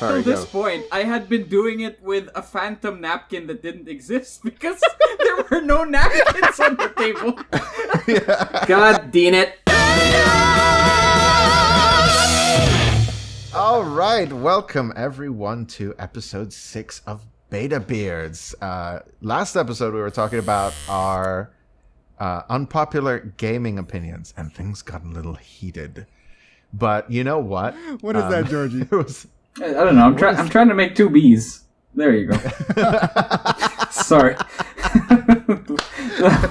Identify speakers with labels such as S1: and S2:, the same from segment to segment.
S1: Till this point, I had been doing it with a phantom napkin that didn't exist because there were no napkins on the table. God damn it.
S2: All right, welcome everyone to episode 6 of BetaBeards. Last episode, we were talking about our unpopular gaming opinions, and things got a little heated. But you know what?
S3: What is that, Georgie?
S1: I don't know. I'm trying to make 2 B's. There you go. Sorry.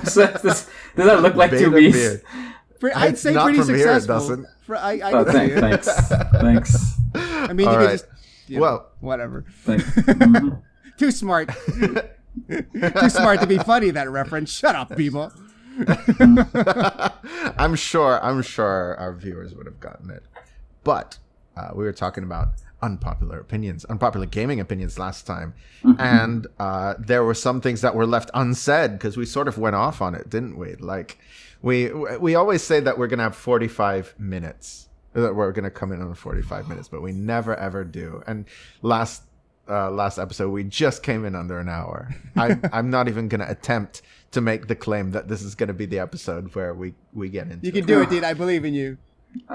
S1: Does that look like 2 B's?
S3: I'd say
S2: not
S3: pretty
S2: from
S3: successful.
S2: Here, it doesn't.
S1: Thanks.
S3: I mean,
S2: All
S3: you
S2: right.
S3: could just,
S2: well,
S3: whatever.
S1: Thanks. Mm-hmm.
S3: Too smart. Too smart to be funny, that reference. Shut up, Bibo.
S2: I'm sure our viewers would have gotten it. But we were talking about unpopular gaming opinions last time. Mm-hmm. And there were some things that were left unsaid because we sort of went off on it, didn't we? Like, we always say that we're going to have 45 minutes. That we're going to come in on 45 minutes, but we never, ever do. And last episode, we just came in under an hour. I'm not even going to attempt to make the claim that this is going to be the episode where we get into it.
S3: You can do it, dude. I believe in you.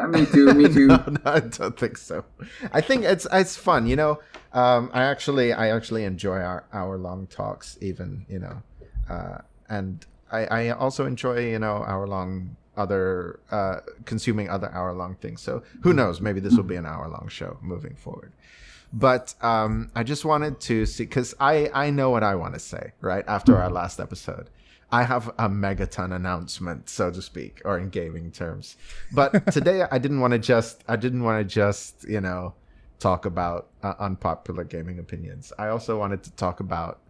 S1: Me too.
S2: No, I don't think so. I think it's fun, you know. I actually enjoy our hour-long talks, even, you know, and I also enjoy, you know, hour-long consuming other hour-long things. So who knows? Maybe this will be an hour-long show moving forward. But I just wanted to see, because I know what I want to say right after our last episode. I have a megaton announcement, so to speak, or in gaming terms. But today I didn't want to just you know, talk about unpopular gaming opinions. I also wanted to talk about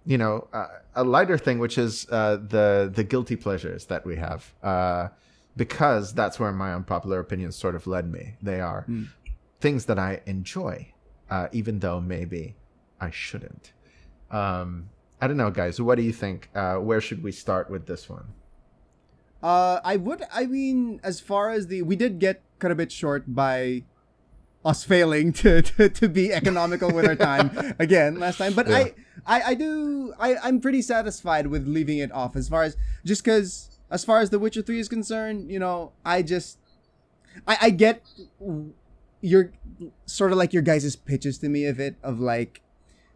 S2: you know, a lighter thing, which is the guilty pleasures that we have, because that's where my unpopular opinions sort of led me. They are things that I enjoy, even though maybe I shouldn't. I don't know, guys. What do you think? Where should we start with this one?
S3: I mean, as far as we did get cut a bit short by us failing to be economical with our time again last time, but yeah. I'm pretty satisfied with leaving it off as far as as far as The Witcher 3 is concerned. You know, I get your sort of like your guys' pitches to me of like,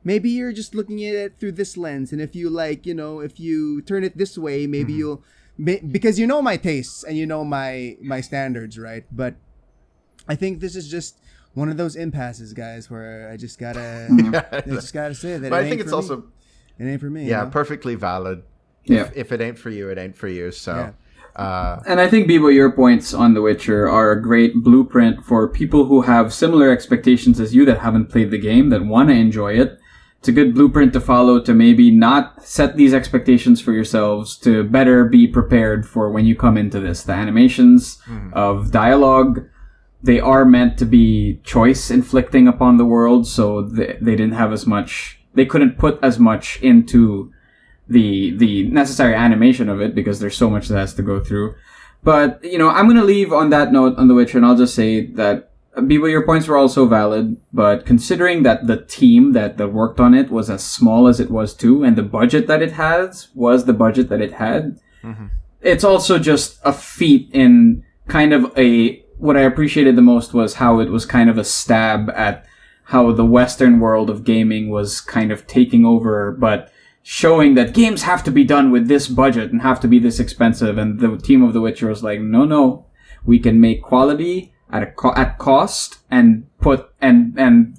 S3: maybe you're just looking at it through this lens, and if you like, you know, if you turn it this way, maybe you'll, because you know my tastes and you know my standards, right? But I think this is just one of those impasses, guys, where I just gotta say that. But I think it's also, it ain't for me.
S2: Yeah,
S3: you know?
S2: Perfectly valid.
S1: Yeah.
S2: If it ain't for you, it ain't for you. So.
S3: Yeah.
S1: And I think, Bibo, your points on The Witcher are a great blueprint for people who have similar expectations as you that haven't played the game, that want to enjoy it. It's a good blueprint to follow to maybe not set these expectations for yourselves, to better be prepared for when you come into this. The animations of dialogue, they are meant to be choice inflicting upon the world, so they didn't have as much, they couldn't put as much into the necessary animation of it because there's so much that has to go through. But, you know, I'm going to leave on that note on The Witcher, and I'll just say that, Bibo, your points were also valid, but considering that the team that worked on it was as small as it was too, and the budget that it has was the budget that it had, it's also just a feat in kind of what I appreciated the most was how it was kind of a stab at how the Western world of gaming was kind of taking over, but showing that games have to be done with this budget and have to be this expensive. And the team of The Witcher was like, no, we can make quality at cost and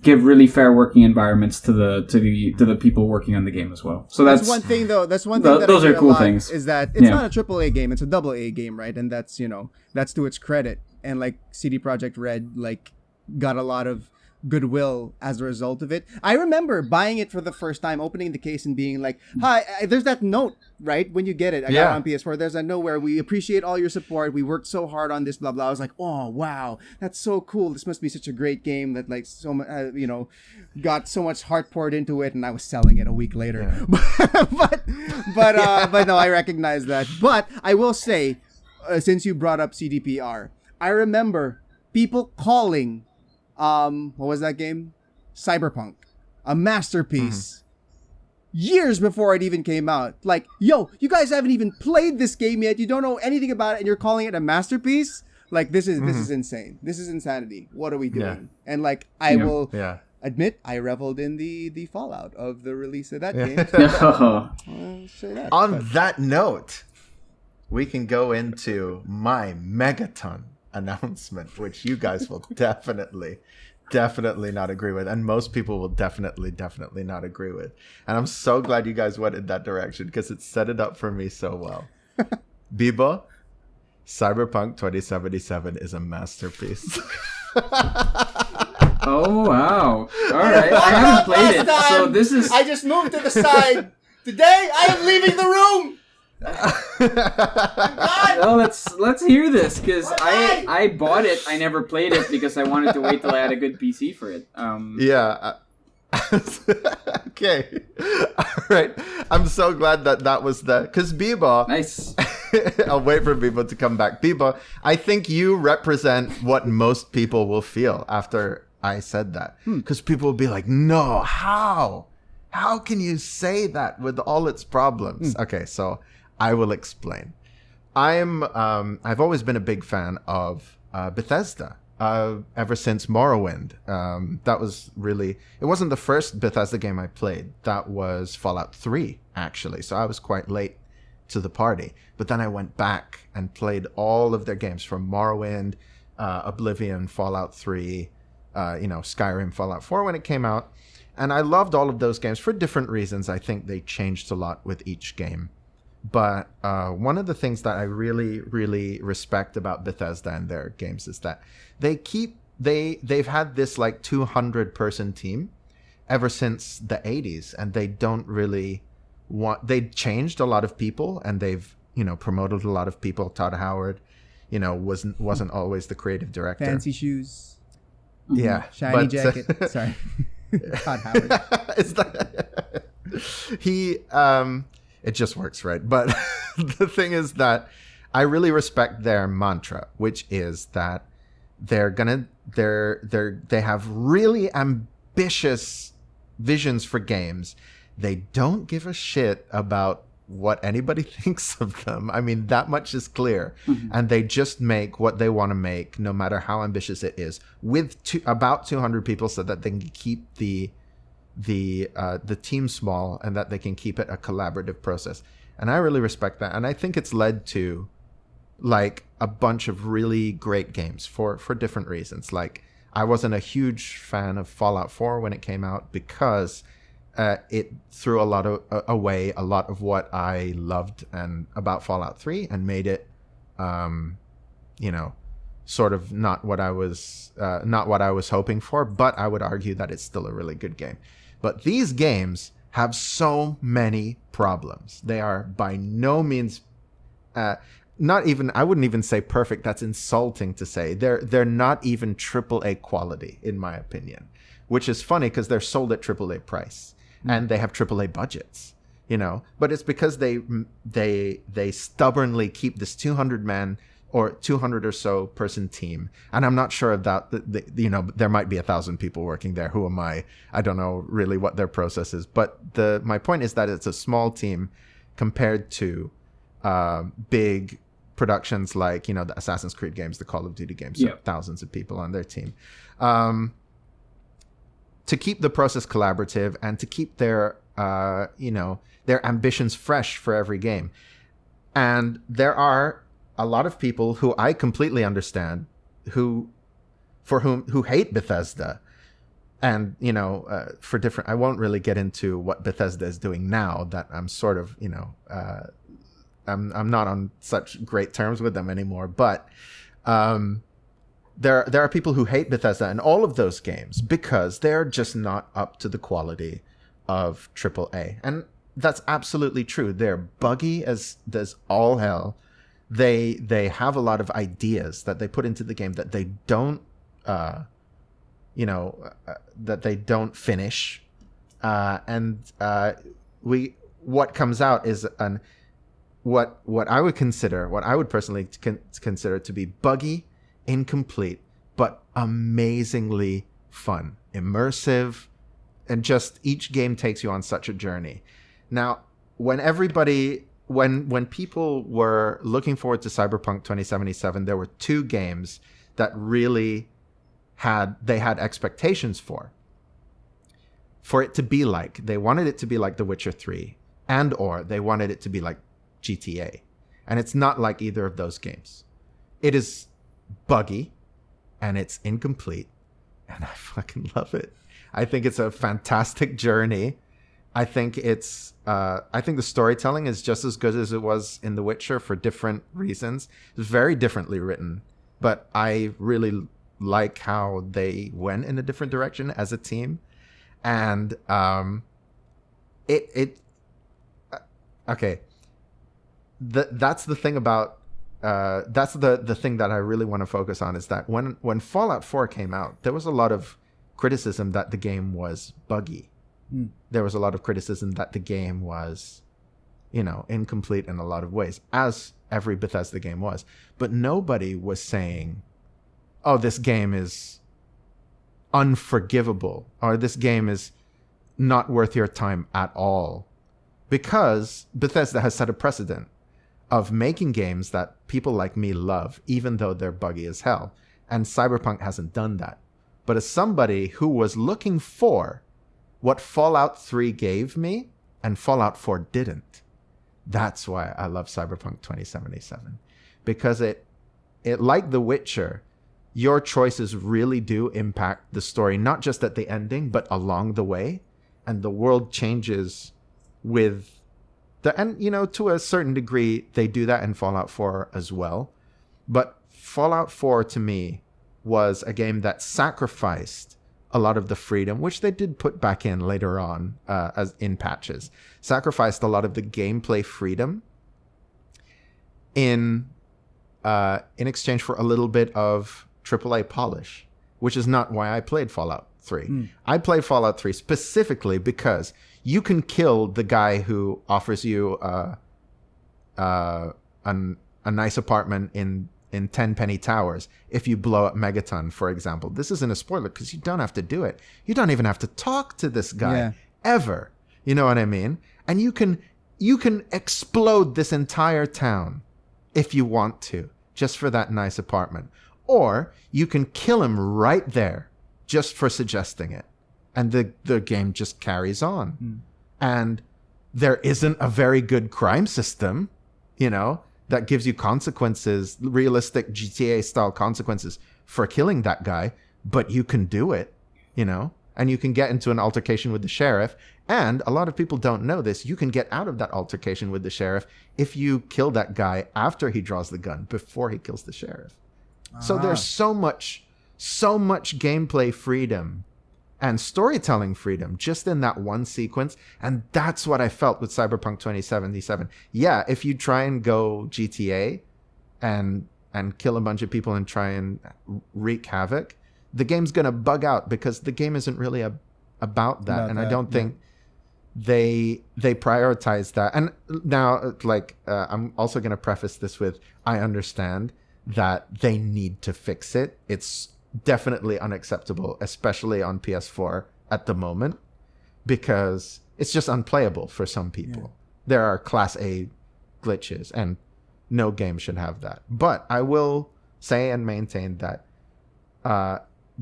S1: give really fair working environments to the people working on the game as well. So that's
S3: one thing, though. That's one thing.
S1: Those are cool things.
S3: Is that it's not a AAA game; it's a AA game, right? And that's, you know, that's to its credit. And like CD Projekt Red, like, got a lot of goodwill as a result of it. I remember buying it for the first time, opening the case and being like, hi, there's that note, right? When you get it, I got it on PS4, there's a note where we appreciate all your support. We worked so hard on this, blah, blah. I was like, oh, wow, that's so cool. This must be such a great game that, like, so much, you know, got so much heart poured into it, and I was selling it a week later. Yeah. but no, I recognize that. But I will say, since you brought up CDPR, I remember people calling what was that game? Cyberpunk, a masterpiece. Years before it even came out. Like, yo, you guys haven't even played this game yet. You don't know anything about it, and you're calling it a masterpiece. Like, this is insane. This is insanity. What are we doing? Yeah. And like, I will admit, I reveled in the fallout of the release of that game. So, say that.
S2: On that note, we can go into my Megaton announcement, which you guys will definitely not agree with, and most people will definitely not agree with. And I'm so glad you guys went in that direction because it set it up for me so well. Bibo, Cyberpunk 2077 is a masterpiece.
S1: Oh wow! All right, I haven't played it, so this is.
S3: I just moved to the side. Today, I am leaving the room.
S1: Well, let's hear this because I bought it. I never played it because I wanted to wait till I had a good PC for it.
S2: Yeah. Okay. All right. I'm so glad that was because Bibo.
S1: Nice.
S2: I'll wait for Bibo to come back. Bibo, I think you represent what most people will feel after I said that. Because people will be like, no, how? How can you say that with all its problems? Okay, so I will explain. I've always been a big fan of Bethesda. Ever since Morrowind. That was really... It wasn't the first Bethesda game I played. That was Fallout 3, actually. So I was quite late to the party. But then I went back and played all of their games from Morrowind, Oblivion, Fallout 3, Skyrim, Fallout 4 when it came out. And I loved all of those games for different reasons. I think they changed a lot with each game. But one of the things that I really, really respect about Bethesda and their games is that they've had this like 200-person team ever since the 80s, and they don't really they changed a lot of people, and they've promoted a lot of people. Todd Howard, wasn't always the creative director.
S3: Fancy shoes.
S2: Yeah,
S3: shiny jacket. Sorry, Todd Howard.
S2: It just works, right? But the thing is that I really respect their mantra, which is that they have really ambitious visions for games. They don't give a shit about what anybody thinks of them. I mean, that much is clear. And they just make what they want to make, no matter how ambitious it is, with about 200 people, so that they can keep the team small and that they can keep it a collaborative process. And I really respect that. And I think it's led to like a bunch of really great games for different reasons. Like, I wasn't a huge fan of Fallout 4 when it came out because it threw away a lot of what I loved and about Fallout 3 and made it sort of not what I was hoping for, but I would argue that it's still a really good game. But these games have so many problems. They are by no means not even, I wouldn't even say perfect. That's insulting to say. They're not even AAA quality, in my opinion, which is funny because they're sold at AAA price and they have AAA budgets, but it's because they stubbornly keep this 200-man or 200 or so person team. And I'm not sure about there might be 1,000 people working there. Who am I? I don't know really what their process is. But my point is that it's a small team compared to big productions like, the Assassin's Creed games, the Call of Duty games, so thousands of people on their team. To keep the process collaborative and to keep their ambitions fresh for every game. And there are a lot of people who I completely understand who hate Bethesda, and for different. I won't really get into what Bethesda is doing now that I'm sort of I'm not on such great terms with them anymore. But there are people who hate Bethesda and all of those games because they're just not up to the quality of AAA, and that's absolutely true. They're buggy as all hell. They have a lot of ideas that they put into the game that they don't, that they don't finish, and what comes out is what I would personally consider to be buggy, incomplete, but amazingly fun, immersive, and just each game takes you on such a journey. Now, when people were looking forward to Cyberpunk 2077, there were two games that really had expectations for it to be like. They wanted it to be like The Witcher 3, or they wanted it to be like GTA. And it's not like either of those games. It is buggy, and it's incomplete, and I fucking love it. I think it's a fantastic journey. I think the storytelling is just as good as it was in The Witcher for different reasons. It's very differently written, but I really like how they went in a different direction as a team. And that's the thing about that's the thing that I really want to focus on, is that when Fallout 4 came out, there was a lot of criticism that the game was buggy. There was a lot of criticism that the game was, incomplete in a lot of ways, as every Bethesda game was. But nobody was saying, oh, this game is unforgivable, or this game is not worth your time at all. Because Bethesda has set a precedent of making games that people like me love, even though they're buggy as hell. And Cyberpunk hasn't done that. But as somebody who was looking for what Fallout 3 gave me, and Fallout 4 didn't, that's why I love Cyberpunk 2077. Because it like The Witcher, your choices really do impact the story, not just at the ending, but along the way. And the world changes with to a certain degree, they do that in Fallout 4 as well. But Fallout 4, to me, was a game that sacrificed a lot of the freedom, which they did put back in later on as in patches. Sacrificed a lot of the gameplay freedom in exchange for a little bit of AAA polish, which is not why I played Fallout 3. I played Fallout 3 specifically because you can kill the guy who offers you a nice apartment in 10 Penny Towers if you blow up Megaton, for example. This isn't a spoiler because you don't have to do it. You don't even have to talk to this guy ever. You know what I mean? And you can explode this entire town if you want to, just for that nice apartment. Or you can kill him right there just for suggesting it. And the game just carries on. And there isn't a very good crime system, that gives you consequences, realistic GTA-style consequences for killing that guy. But you can do it, and you can get into an altercation with the sheriff. And a lot of people don't know this. You can get out of that altercation with the sheriff if you kill that guy after he draws the gun, before he kills the sheriff. So there's so much gameplay freedom and storytelling freedom just in that one sequence. And that's what I felt with Cyberpunk 2077. Yeah, if you try and go GTA and kill a bunch of people and try and wreak havoc, the game's going to bug out because the game isn't really about that. I don't think they prioritize that. And now, I'm also going to preface this with, I understand that they need to fix it. It's definitely unacceptable, especially on PS4 at the moment, because it's just unplayable for some people. There are Class A glitches, and no game should have that. But I will say and maintain that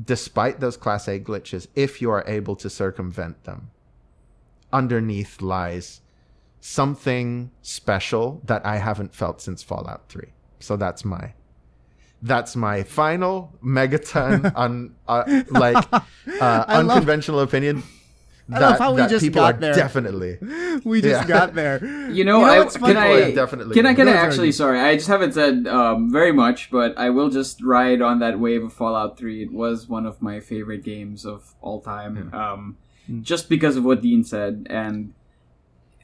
S2: despite those Class A glitches, if you are able to circumvent them, underneath lies something special that I haven't felt since Fallout 3. So that's my final megaton unconventional opinion.
S3: I love how we just got there.
S2: Definitely.
S3: We just got there.
S1: Can I actually, sorry, I just haven't said very much, but I will just ride on that wave of Fallout 3. It was one of my favorite games of all time, just because of what Dean said. And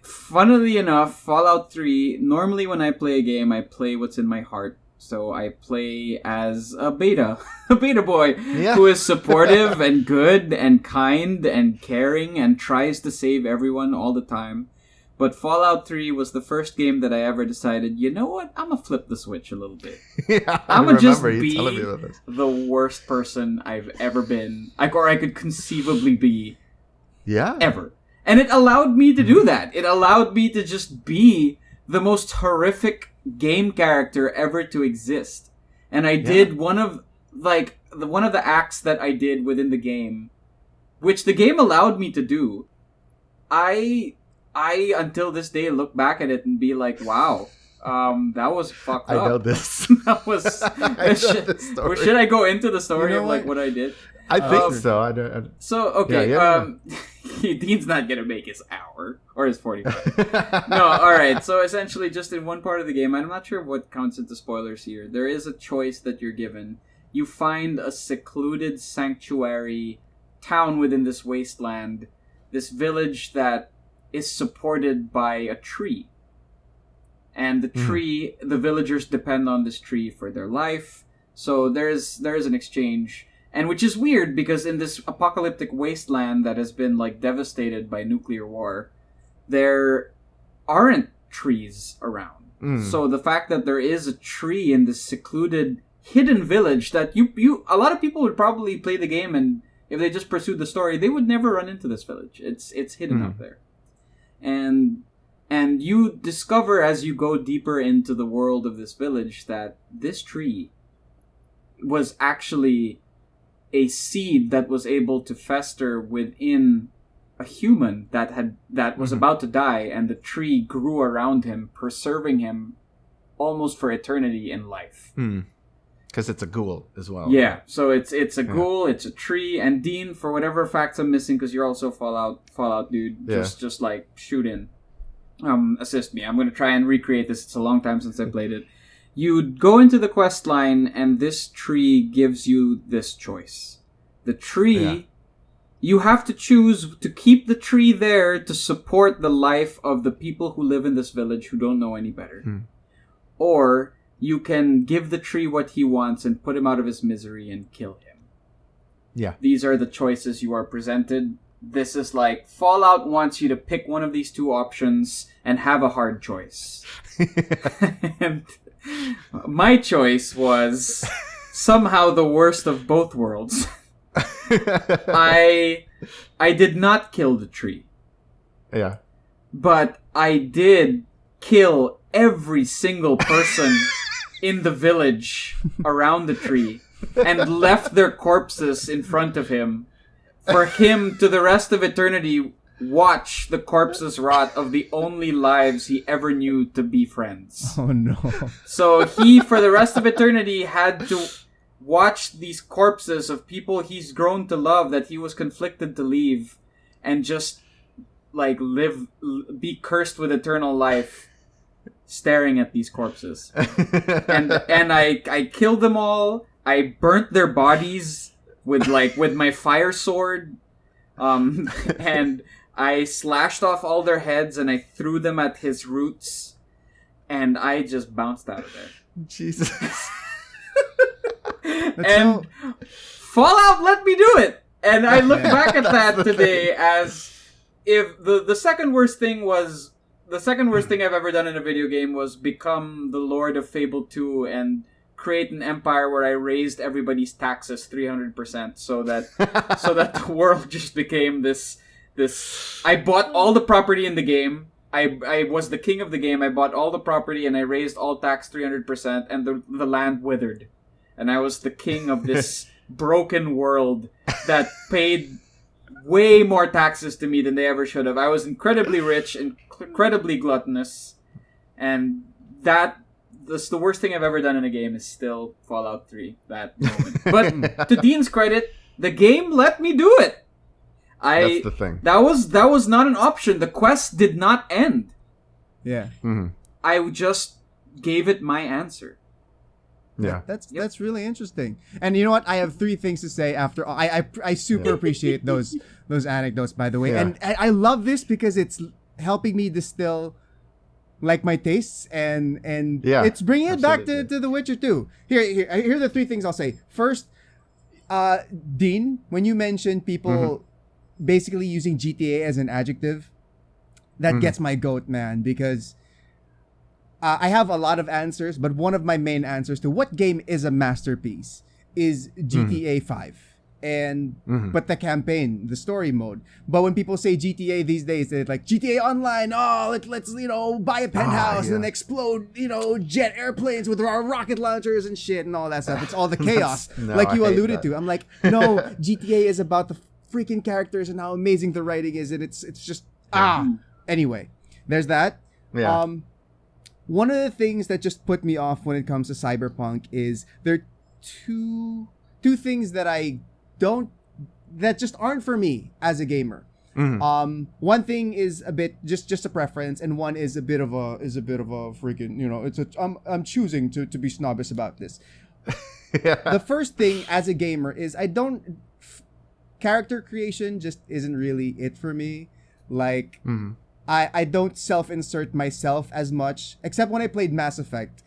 S1: funnily enough, Fallout 3, normally when I play a game, I play what's in my heart. So I play as a beta boy who is supportive and good and kind and caring and tries to save everyone all the time. But Fallout 3 was the first game that I ever decided, you know what? I'm gonna flip the switch a little bit.
S2: Yeah,
S1: I'm gonna just
S2: you
S1: be
S2: telling me about this.
S1: the worst person I've ever been, or I could conceivably be,
S2: Yeah.
S1: ever. And it allowed me to do that. It allowed me to just be the most horrific game character ever to exist. And I did one of the acts that I did within the game, which the game allowed me to do. I until this day look back at it and be like, wow, that was fucked up.
S2: I know this.
S1: That was.
S2: I know this story.
S1: Should I go into the story
S3: You know
S1: of like what I did?
S2: I think so. I don't.
S1: So okay,
S2: Yeah.
S1: Dean's not gonna make his hour or his 45. No, all right. So essentially, just in one part of the game, I'm not sure what counts into spoilers here. There is a choice that you're given. You find a secluded sanctuary town within this wasteland, this village that is supported by a tree. And the tree, the villagers depend on this tree for their life. So there is an exchange. And which is weird because in this apocalyptic wasteland that has been like devastated by nuclear war, there aren't trees around. So the fact that there is a tree in this secluded hidden village that you a lot of people would probably play the game, and if they just pursued the story, they would never run into this village. It's hidden up there. And you discover as you go deeper into the world of this village that this tree was actually a seed that was able to fester within a human that was about to die, and the tree grew around him, preserving him almost for eternity in life.
S2: Because it's a ghoul as well.
S1: Yeah, so it's a ghoul, it's a tree, and Dean, for whatever facts I'm missing, because you're also Fallout dude, just like shoot in, assist me. I'm gonna try and recreate this. It's a long time since I played it. You'd go into the quest line, and this tree gives you this choice. The tree, you have to choose to keep the tree there to support the life of the people who live in this village who don't know any better. Or you can give the tree what he wants and put him out of his misery and kill him.
S2: Yeah.
S1: These are the choices you are presented. This is like, Fallout wants you to pick one of these two options and have a hard choice. And my choice was somehow the worst of both worlds. I did not kill the tree.
S2: Yeah.
S1: But I did kill every single person in the village around the tree and left their corpses in front of him for him to the rest of eternity watch the corpses rot of the only lives he ever knew to be friends.
S3: Oh no.
S1: So he, for the rest of eternity, had to watch these corpses of people he's grown to love that he was conflicted to leave, and just like be cursed with eternal life staring at these corpses. and I killed them all. I burnt their bodies with my fire sword. And I slashed off all their heads and I threw them at his roots, and I just bounced out of there.
S2: Jesus.
S1: And Fallout let me do it. And I look back at that today as if the second worst thing I've ever done in a video game was become the Lord of Fable 2 and create an empire where I raised everybody's taxes 300% so that the world just became this. I bought all the property in the game. I was the king of the game. I bought all the property and I raised all tax 300%, and the land withered. And I was the king of this broken world that paid way more taxes to me than they ever should have. I was incredibly rich, incredibly gluttonous, and that's the worst thing I've ever done in a game is still Fallout 3, that moment. But to Dean's credit, the game let me do it.
S2: That's the thing.
S1: That was not an option. The quest did not end.
S3: Yeah.
S2: Mm-hmm.
S3: I
S1: just gave it my answer.
S2: Yeah.
S3: That's really interesting. And you know what? I have 3 things to say after. I super appreciate those anecdotes, by the way.
S2: Yeah.
S3: And I love this because it's helping me distill like my tastes, and it's bringing it back to The Witcher 2. Here are the 3 things I'll say. First, Dean, when you mentioned people basically using GTA as an adjective, that gets my goat, man, because I have a lot of answers, but one of my main answers to what game is a masterpiece is GTA 5. And but the campaign, the story mode. But when people say GTA these days, they're like GTA Online. Oh, let's buy a penthouse and explode jet airplanes with our rocket launchers and shit and all that stuff. It's all the chaos, like you alluded to. I'm like, no, GTA is about the freaking characters and how amazing the writing is, and it's just Anyway, there's that.
S2: Yeah.
S3: One of the things that just put me off when it comes to Cyberpunk is there are two things that just aren't for me as a gamer. One thing is a bit just a preference, and one is a bit of a freaking I'm choosing to be snobbish about this. The first thing as a gamer is character creation just isn't really it for me. Like I don't self-insert myself as much, except when I played Mass Effect.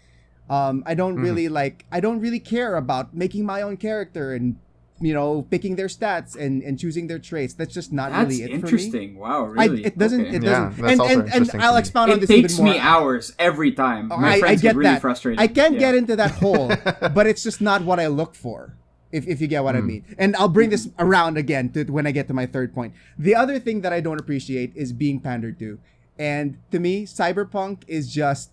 S3: I don't really care about making my own character and picking their stats and choosing their traits. That's just not really it for me.
S1: That's interesting. Wow, really?
S3: It doesn't.
S1: Okay.
S3: It doesn't.
S2: Yeah, that's also
S3: and I'll expound on
S1: It
S3: this even
S1: takes
S3: more.
S1: me hours every time. My
S3: I
S1: friends
S3: get
S1: get really
S3: that.
S1: frustrated.
S3: I can't get into that hole, but it's just not what I look for. If you get what I mean. And I'll bring this around again to when I get to my third point. The other thing that I don't appreciate is being pandered to. And to me, Cyberpunk is just,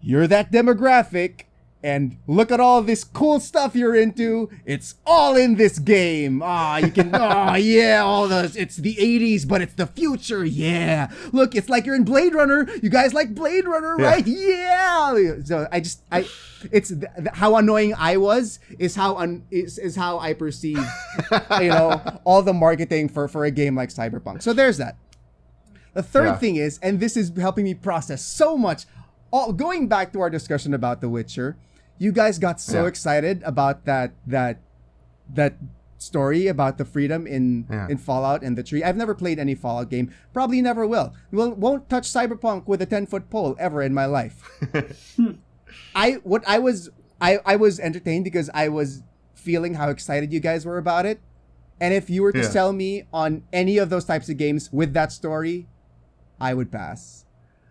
S3: you're that demographic, and look at all this cool stuff you're into. It's all in this game. You can, all those. It's the 80s, but it's the future. Yeah. Look, it's like you're in Blade Runner. You guys like Blade Runner, right? Yeah. So it's how annoying I was is how I perceive, all the marketing for a game like Cyberpunk. So there's that. The third thing is, and this is helping me process so much, going back to our discussion about The Witcher, you guys got so excited about that story about the freedom in Fallout and the tree. I've never played any Fallout game. Probably never will. Won't touch Cyberpunk with a 10-foot pole ever in my life. I was entertained because I was feeling how excited you guys were about it. And if you were to sell me on any of those types of games with that story, I would pass.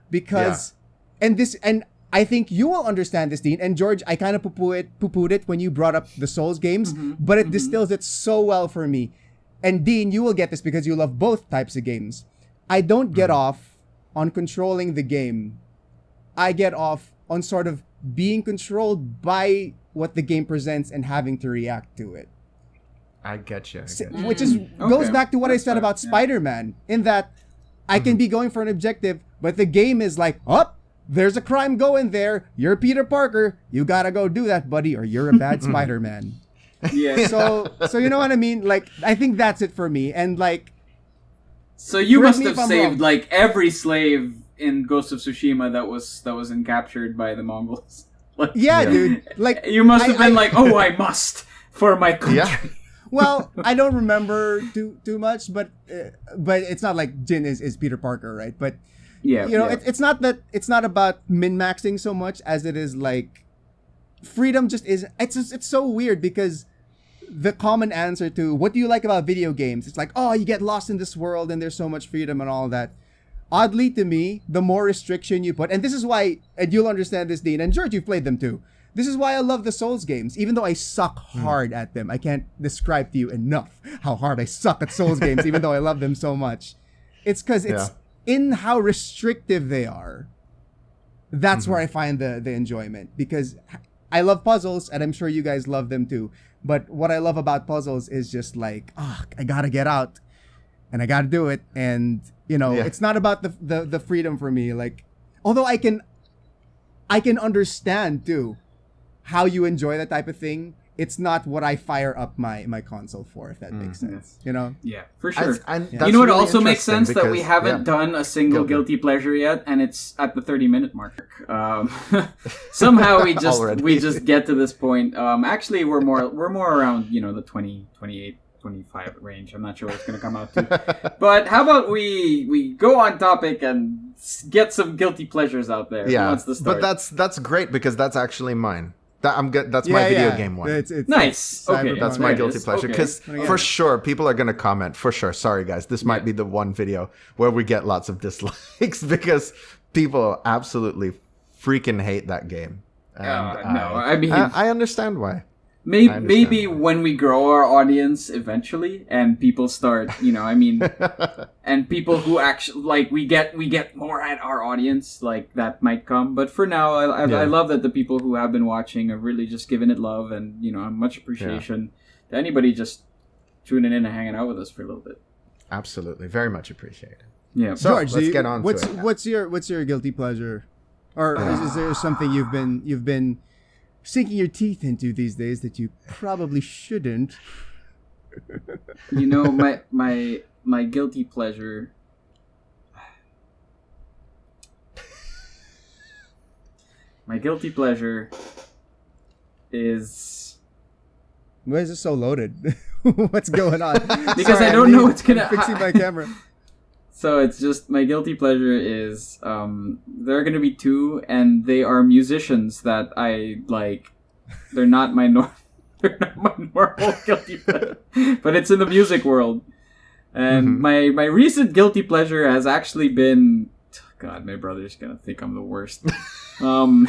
S3: Because and I think you will understand this, Dean. And George, I kind of poo-pooed it when you brought up the Souls games, but it distills it so well for me. And Dean, you will get this because you love both types of games. I don't get off on controlling the game. I get off on sort of being controlled by what the game presents and having to react to it.
S2: I get you.
S3: Which goes back to what I said about Spider-Man, in that I can be going for an objective, but the game is like, there's a crime going there. You're Peter Parker. You gotta go do that, buddy, or you're a bad Spider-Man.
S1: Yeah.
S3: So you know what I mean? Like, I think that's it for me. And like,
S1: so you must have
S3: I'm
S1: saved
S3: wrong.
S1: like every slave in Ghost of Tsushima that was captured by the Mongols. Like,
S3: dude. Like,
S1: you must have been like, I must for my country.
S2: Yeah.
S3: Well, I don't remember too much, but it's not like Jin is Peter Parker, right? But it's not about min-maxing so much as it is like freedom. It's so weird because the common answer to what do you like about video games, it's like, you get lost in this world and there's so much freedom and all that. Oddly to me, the more restriction you put, and this is why, and you'll understand this, Dean, and George, you've played them too. This is why I love the Souls games, even though I suck hard at them. I can't describe to you enough how hard I suck at Souls games, even though I love them so much. It's because it's in how restrictive they are. That's where I find the enjoyment, because I love puzzles, and I'm sure you guys love them too. But what I love about puzzles is just like, I gotta get out, and I gotta do it, and it's not about the freedom for me. Like, although I can understand too how you enjoy that type of thing, it's not what I fire up my console for, if that makes sense.
S1: Yeah, for sure.
S2: And
S1: you know what
S2: really
S1: also makes sense? That we
S2: because-
S1: haven't done a single guilty pleasure yet, and it's at the 30-minute mark. Somehow we just get to this point. Actually, we're more around the 20, 28, 25 range. I'm not sure what it's going to come out to. But how about we go on topic and get some guilty pleasures out there? Who wants to start?
S2: But that's great because that's actually mine. That's my video game one.
S3: It's
S1: Nice. Okay.
S2: That's my guilty pleasure. Because
S3: Okay.
S2: for sure, people are going to comment. For sure. Sorry, guys. This might be the one video where we get lots of dislikes because people absolutely freaking hate that game. And
S1: no, I mean...
S2: I understand why.
S1: Maybe when we grow our audience eventually, and people start, and people who actually like we get more at our audience, like that might come. But for now, I love that the people who have been watching have really just given it love, and much appreciation to anybody just tuning in and hanging out with us for a little bit.
S2: Absolutely, very much appreciated.
S1: Yeah,
S2: so
S3: George,
S2: let's get on to it.
S3: What's your guilty pleasure, or is there something you've been sinking your teeth into these days that you probably shouldn't?
S1: My guilty pleasure. My guilty pleasure is.
S3: Why is it so loaded? What's going on?
S1: Because I don't know what's gonna.
S3: Fixing my camera.
S1: So it's just my guilty pleasure is there are gonna be two, and they are musicians that I like. They're not my they're not my normal guilty pleasure, but it's in the music world. And my recent guilty pleasure has actually been, God, my brother's gonna think I'm the worst. My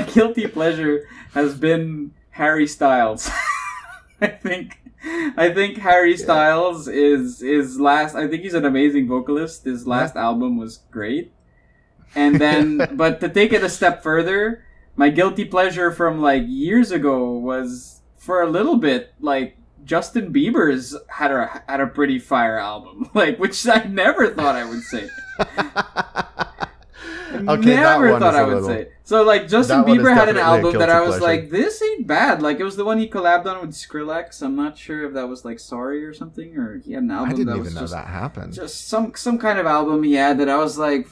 S1: guilty pleasure has been Harry Styles. I think Harry Styles is last. I think he's an amazing vocalist. His last album was great, and then but to take it a step further, my guilty pleasure from like years ago was for a little bit like Justin Bieber's had a pretty fire album, like which I never thought I would say.
S2: Okay,
S1: never thought I would say. So like Justin Bieber had an album that I was
S2: pleasure.
S1: like, this ain't bad. Like it was the one he collabed on with Skrillex. I'm not sure if that was like Sorry or something, or he had an album.
S2: I didn't
S1: that
S2: even
S1: was
S2: know that happened.
S1: Just some kind of album he had that I was like,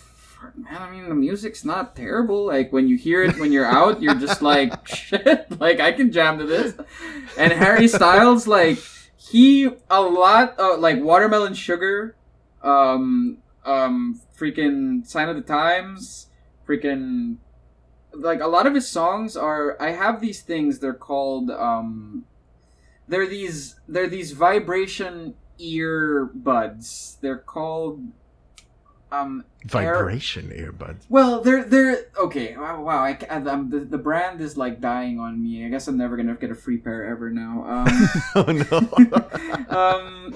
S1: man, I mean the music's not terrible. Like when you hear it when you're out, you're just like, shit. Like I can jam to this. And Harry Styles, like like Watermelon Sugar, freaking Sign of the Times, freaking like a lot of his songs are. I have these things. They're called they're these vibration earbuds. They're called
S2: vibration earbuds.
S1: Well, they're okay. Wow. The brand is like dying on me. I guess I'm never gonna get a free pair ever now.
S2: Oh no.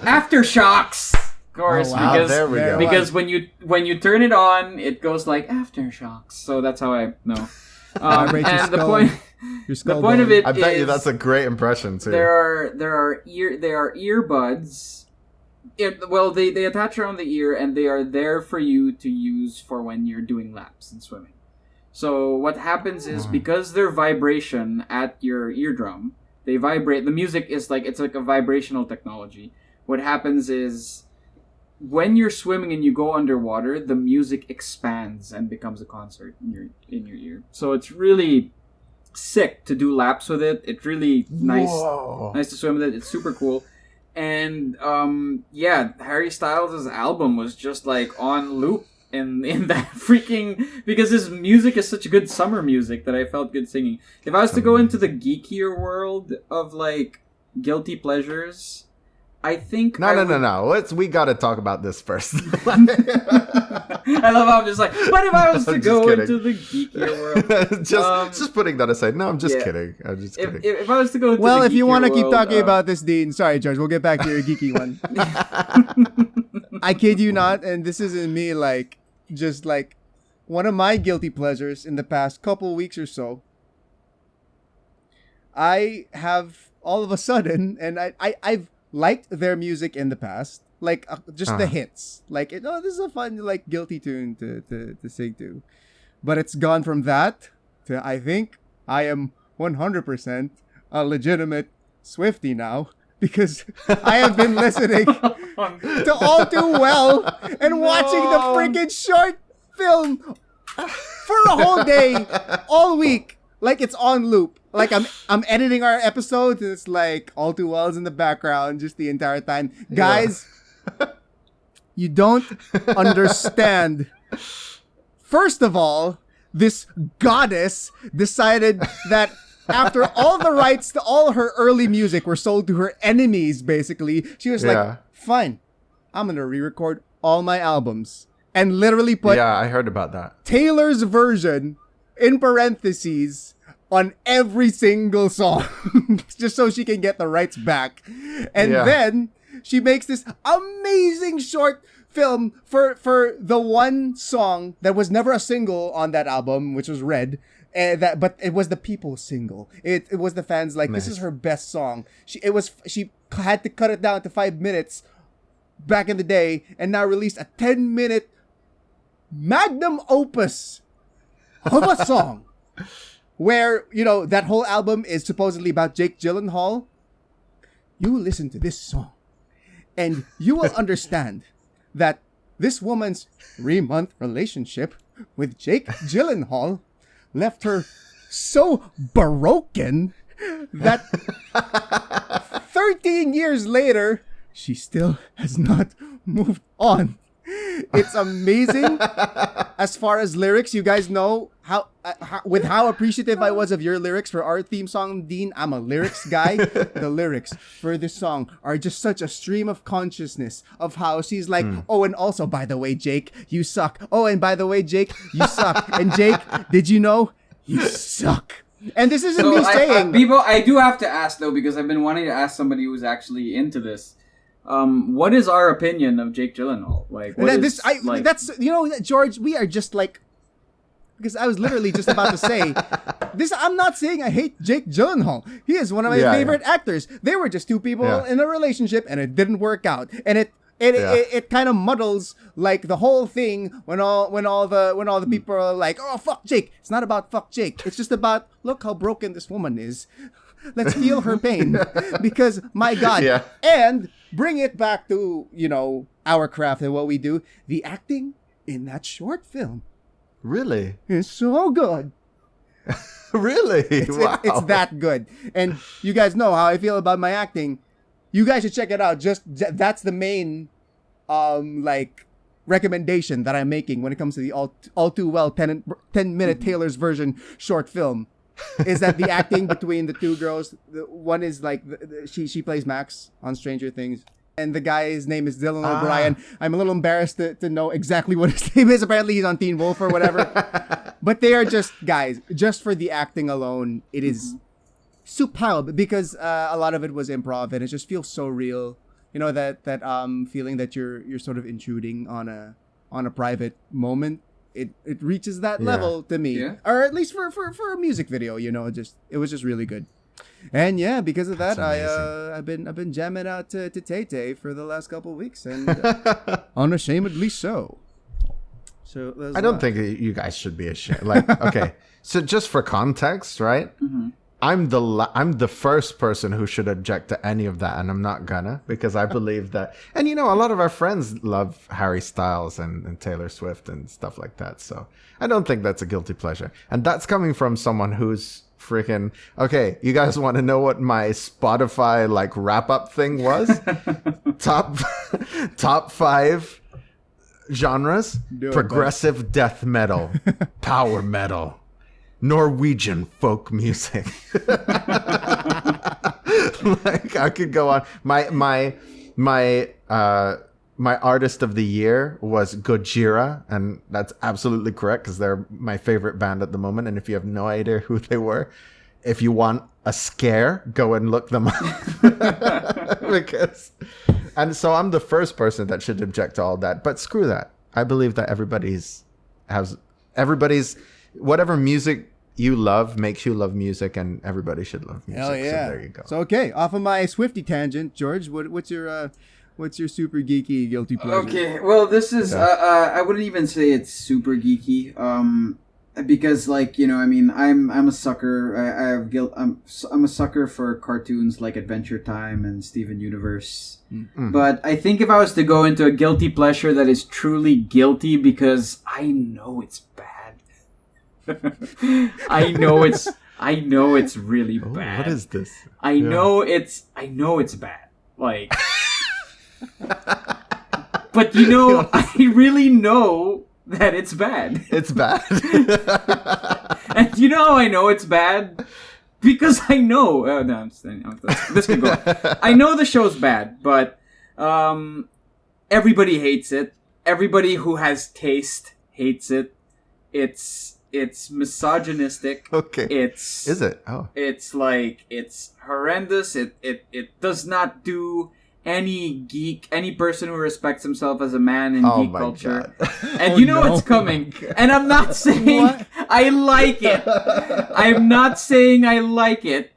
S1: Aftershocks. Of course,
S2: oh, wow. There we go.
S1: Because when you turn it on, it goes like aftershocks. So that's how I know. And the point of it,
S2: I bet you that's a great impression too.
S1: There are earbuds. They attach around the ear, and they are there for you to use for when you're doing laps and swimming. So what happens is because they're vibration at your eardrum, they vibrate. The music is like it's like a vibrational technology. What happens is when you're swimming and you go underwater, the music expands and becomes a concert in your ear. So it's really sick to do laps with it. It's really nice to swim with it. It's super cool. And Harry Styles' album was just like on loop in that freaking, because his music is such good summer music that I felt good singing. If I was to go into the geekier world of like guilty pleasures, I think
S2: No. We got to talk about this first.
S1: I love how I'm just like, what if I was to go into the geekier world?
S2: just putting that aside. No, I'm just kidding. I'm just kidding.
S1: If I was to go into
S3: well,
S1: the
S3: if you
S1: want to
S3: keep talking about this, Dean. Sorry, George. We'll get back to your geeky one. I kid you not, and this isn't me. Like, just like one of my guilty pleasures in the past couple weeks or so. I have all of a sudden, and I've liked their music in the past, like just the hits, like this is a fun like guilty tune to sing to, but it's gone from that to I think I am 100% a legitimate Swiftie now, because I have been listening to All Too Well and watching the freaking short film for a whole day, all week. Like it's on loop. Like I'm editing our episodes, and it's like All Too Well is in the background just the entire time. Guys, you don't understand. First of all, this goddess decided that after all the rights to all her early music were sold to her enemies, basically, she was like, fine, I'm going to re-record all my albums. And literally put
S2: I heard about that.
S3: Taylor's version in parentheses on every single song just so she can get the rights back. And then she makes this amazing short film for the one song that was never a single on that album, which was Red. But it was the people's single. It was the fans like, this is her best song. She had to cut it down to 5 minutes back in the day, and now released a 10-minute magnum opus of a song where, that whole album is supposedly about Jake Gyllenhaal. You listen to this song and you will understand that this woman's 3-month relationship with Jake Gyllenhaal left her so broken that 13 years later, she still has not moved on. It's amazing. As far as lyrics, you guys know how appreciative I was of your lyrics for our theme song, Dean. I'm a lyrics guy. The lyrics for this song are just such a stream of consciousness of how she's like, oh, and also, by the way, Jake, you suck. Oh, and by the way, Jake, you suck. And Jake, did you know? You suck. And this isn't me saying...
S1: Bibo, I do have to ask, though, because I've been wanting to ask somebody who's actually into this. What is our opinion of Jake Gyllenhaal?
S3: That's George, we are just like, because I was literally just about to say this. I'm not saying I hate Jake Gyllenhaal. He is one of my favorite actors. They were just two people in a relationship, and it didn't work out. And it kind of muddles like the whole thing when all the people are like, oh, fuck Jake. It's not about fuck Jake. It's just about, look how broken this woman is. Let's feel her pain because, my God. Yeah. And bring it back to, our craft and what we do. The acting in that short film.
S2: Really?
S3: Is so good.
S2: Really? Wow.
S3: It's that good. And you guys know how I feel about my acting. You guys should check it out. That's the main, recommendation that I'm making when it comes to the all too well 10-minute Taylor's version short film. Is that the acting between the two girls? The one is like she plays Max on Stranger Things, and the guy's name is Dylan O'Brien. I'm a little embarrassed to know exactly what his name is. Apparently, he's on Teen Wolf or whatever. But they are just guys. Just for the acting alone, it is superb because a lot of it was improv, and it just feels so real. That feeling that you're sort of intruding on a private moment. It reaches that level to me, or at least for a music video, it was just really good. And because of that, I've been jamming out to Tay-Tay for the last couple of weeks, and unashamedly so. So
S2: I don't think you guys should be ashamed. Okay, so just for context, right? Mm-hmm. I'm the first person who should object to any of that, and I'm not gonna, because I believe that. And a lot of our friends love Harry Styles and Taylor Swift and stuff like that. So I don't think that's a guilty pleasure, and that's coming from someone who's freaking okay. You guys want to know what my Spotify wrap up thing was? top 5 genres: progressive death metal, power metal, Norwegian folk music. I could go on. My artist of the year was Gojira, and that's absolutely correct because they're my favorite band at the moment. And if you have no idea who they were, if you want a scare, go and look them up. So I'm the first person that should object to all that. But screw that. I believe that everybody's whatever music you love makes you love music, and everybody should love music.
S3: Hell yeah!
S2: So there you go.
S3: So okay, off of my Swiftie tangent, George, what's your super geeky guilty pleasure? Okay,
S1: well, this is I wouldn't even say it's super geeky, because I'm a sucker. I have guilt. I'm a sucker for cartoons like Adventure Time and Steven Universe. Mm-hmm. But I think if I was to go into a guilty pleasure that is truly guilty because I know it's bad. I know it's really bad.
S2: What is this?
S1: I know it's bad. But I really know that it's bad.
S2: It's bad.
S1: And you know how I know it's bad? Because I know. Oh, no, this can go on. I know the show's bad, but everybody hates it. Everybody who has taste hates it. It's misogynistic.
S2: Okay. Is it? Oh.
S1: It's like, it's horrendous. It does not do any person who respects himself as a man in geek culture. God. And you know it's coming. And I'm not saying I like it. I'm not saying I like it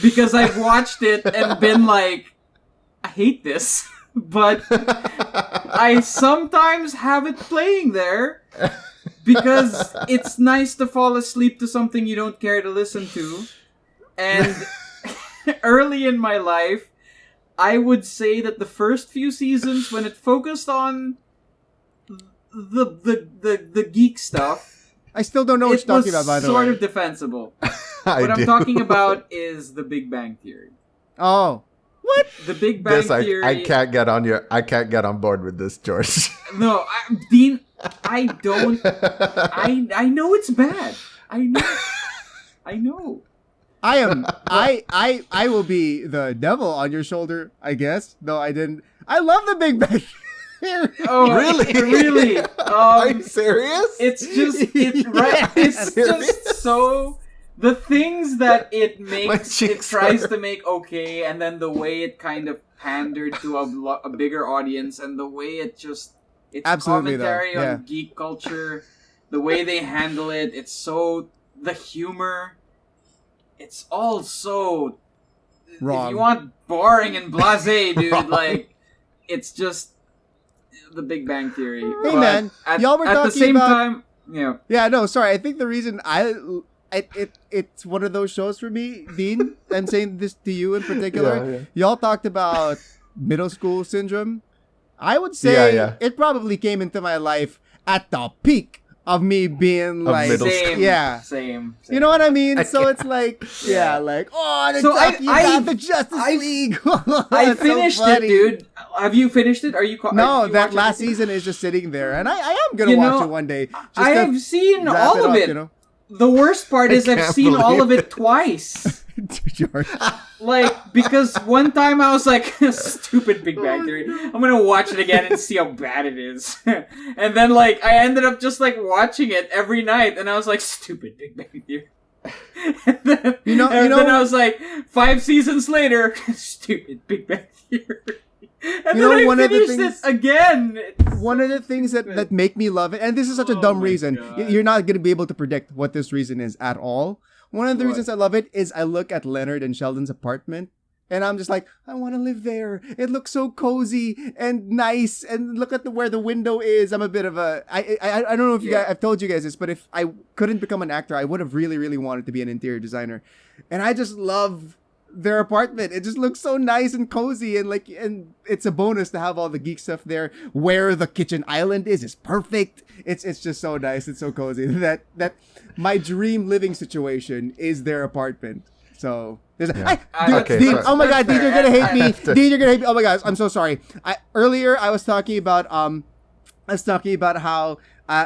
S1: because I've watched it and been like, I hate this. But I sometimes have it playing there because it's nice to fall asleep to something you don't care to listen to. And early in my life, I would say that the first few seasons, when it focused on the geek stuff,
S3: I still don't know what you're talking about, by the way.
S1: Sort of defensible. What I'm talking about is the Big Bang Theory.
S3: Oh. What?
S1: The Big Bang Theory.
S2: I can't get on board with this, George.
S1: No, Dean, I don't. I know it's bad. I know.
S3: I will be the devil on your shoulder, I guess. No, I didn't. I love the Big Bang Theory.
S2: Oh, really?
S1: Really?
S2: Are you serious?
S1: It's just so. The things that it makes, it tries to make okay, and then the way it kind of pandered to a bigger audience, and the way it's
S3: Absolutely,
S1: commentary on geek culture, the way they handle it, the humor, it's all so wrong. If you want boring and blasé, dude, like, it's just the Big Bang Theory.
S3: Hey,
S1: but
S3: man, y'all were talking
S1: at the same
S3: about...
S1: time, yeah.
S3: Yeah, no, sorry. I think the reason it's one of those shows for me, Dean. I'm saying this to you in particular.
S2: Yeah.
S3: Y'all talked about middle school syndrome. I would say it probably came into my life at the peak of me being like,
S1: same.
S3: You know what I mean? So it's like, like, the Justice League.
S1: I finished it, dude. Have you finished it?
S3: No, that last season is just sitting there, and I am gonna watch it one day.
S1: I have seen all of it. You know? The worst part is I've seen all of it twice.
S3: George.
S1: Like, because one time I was like, stupid Big Bang Theory. I'm gonna watch it again and see how bad it is. And then, like, I ended up just, like, watching it every night, and I was like, stupid Big Bang Theory. And then, then I was like, 5 seasons later, stupid Big Bang Theory. And then I finished it again.
S3: One of the things that make me love it, and this is such a dumb reason. God. You're not going to be able to predict what this reason is at all. One of the reasons I love it is I look at Leonard and Sheldon's apartment, and I'm just like, I want to live there. It looks so cozy and nice, and look at where the window is. I'm a bit of a... I don't know if you guys... I've told you guys this, but if I couldn't become an actor, I would have really, really wanted to be an interior designer. And I just love... their apartment. It just looks so nice and cozy, and it's a bonus to have all the geek stuff there. Where the kitchen island is perfect. It's just so nice. It's so cozy. That my dream living situation is their apartment. So there's Dean, oh my god, Dean, you're gonna hate me. Dean, you're gonna hate me. Oh my gosh, I'm so sorry. Earlier I was talking about how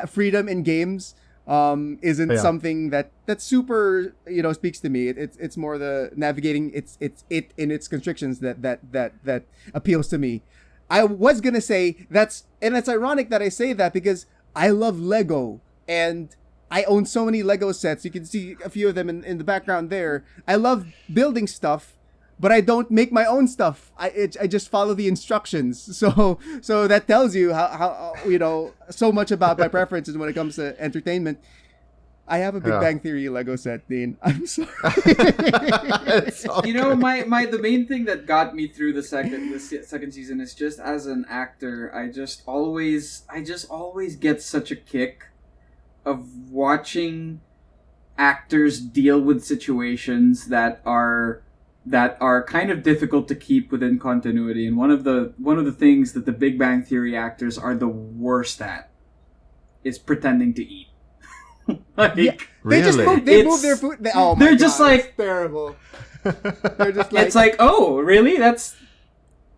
S3: freedom in games isn't something that super speaks to me. It's more the navigating it's in its constrictions that appeals to me. I was gonna say that's ironic that I say that because I love Lego and I own so many Lego sets. You can see a few of them in the background there. I love building stuff, but I don't make my own stuff. I just follow the instructions. So that tells you how so much about my preferences when it comes to entertainment. I have a Big Bang Theory Lego set, Dean. I'm sorry.
S1: The main thing that got me through the second season is just as an actor, I just always get such a kick of watching actors deal with situations that are kind of difficult to keep within continuity. And one of the things that the Big Bang Theory actors are the worst at is pretending to eat.
S3: They move their food.
S1: They're just like
S3: terrible. They're just like,
S1: it's like, oh, really? That's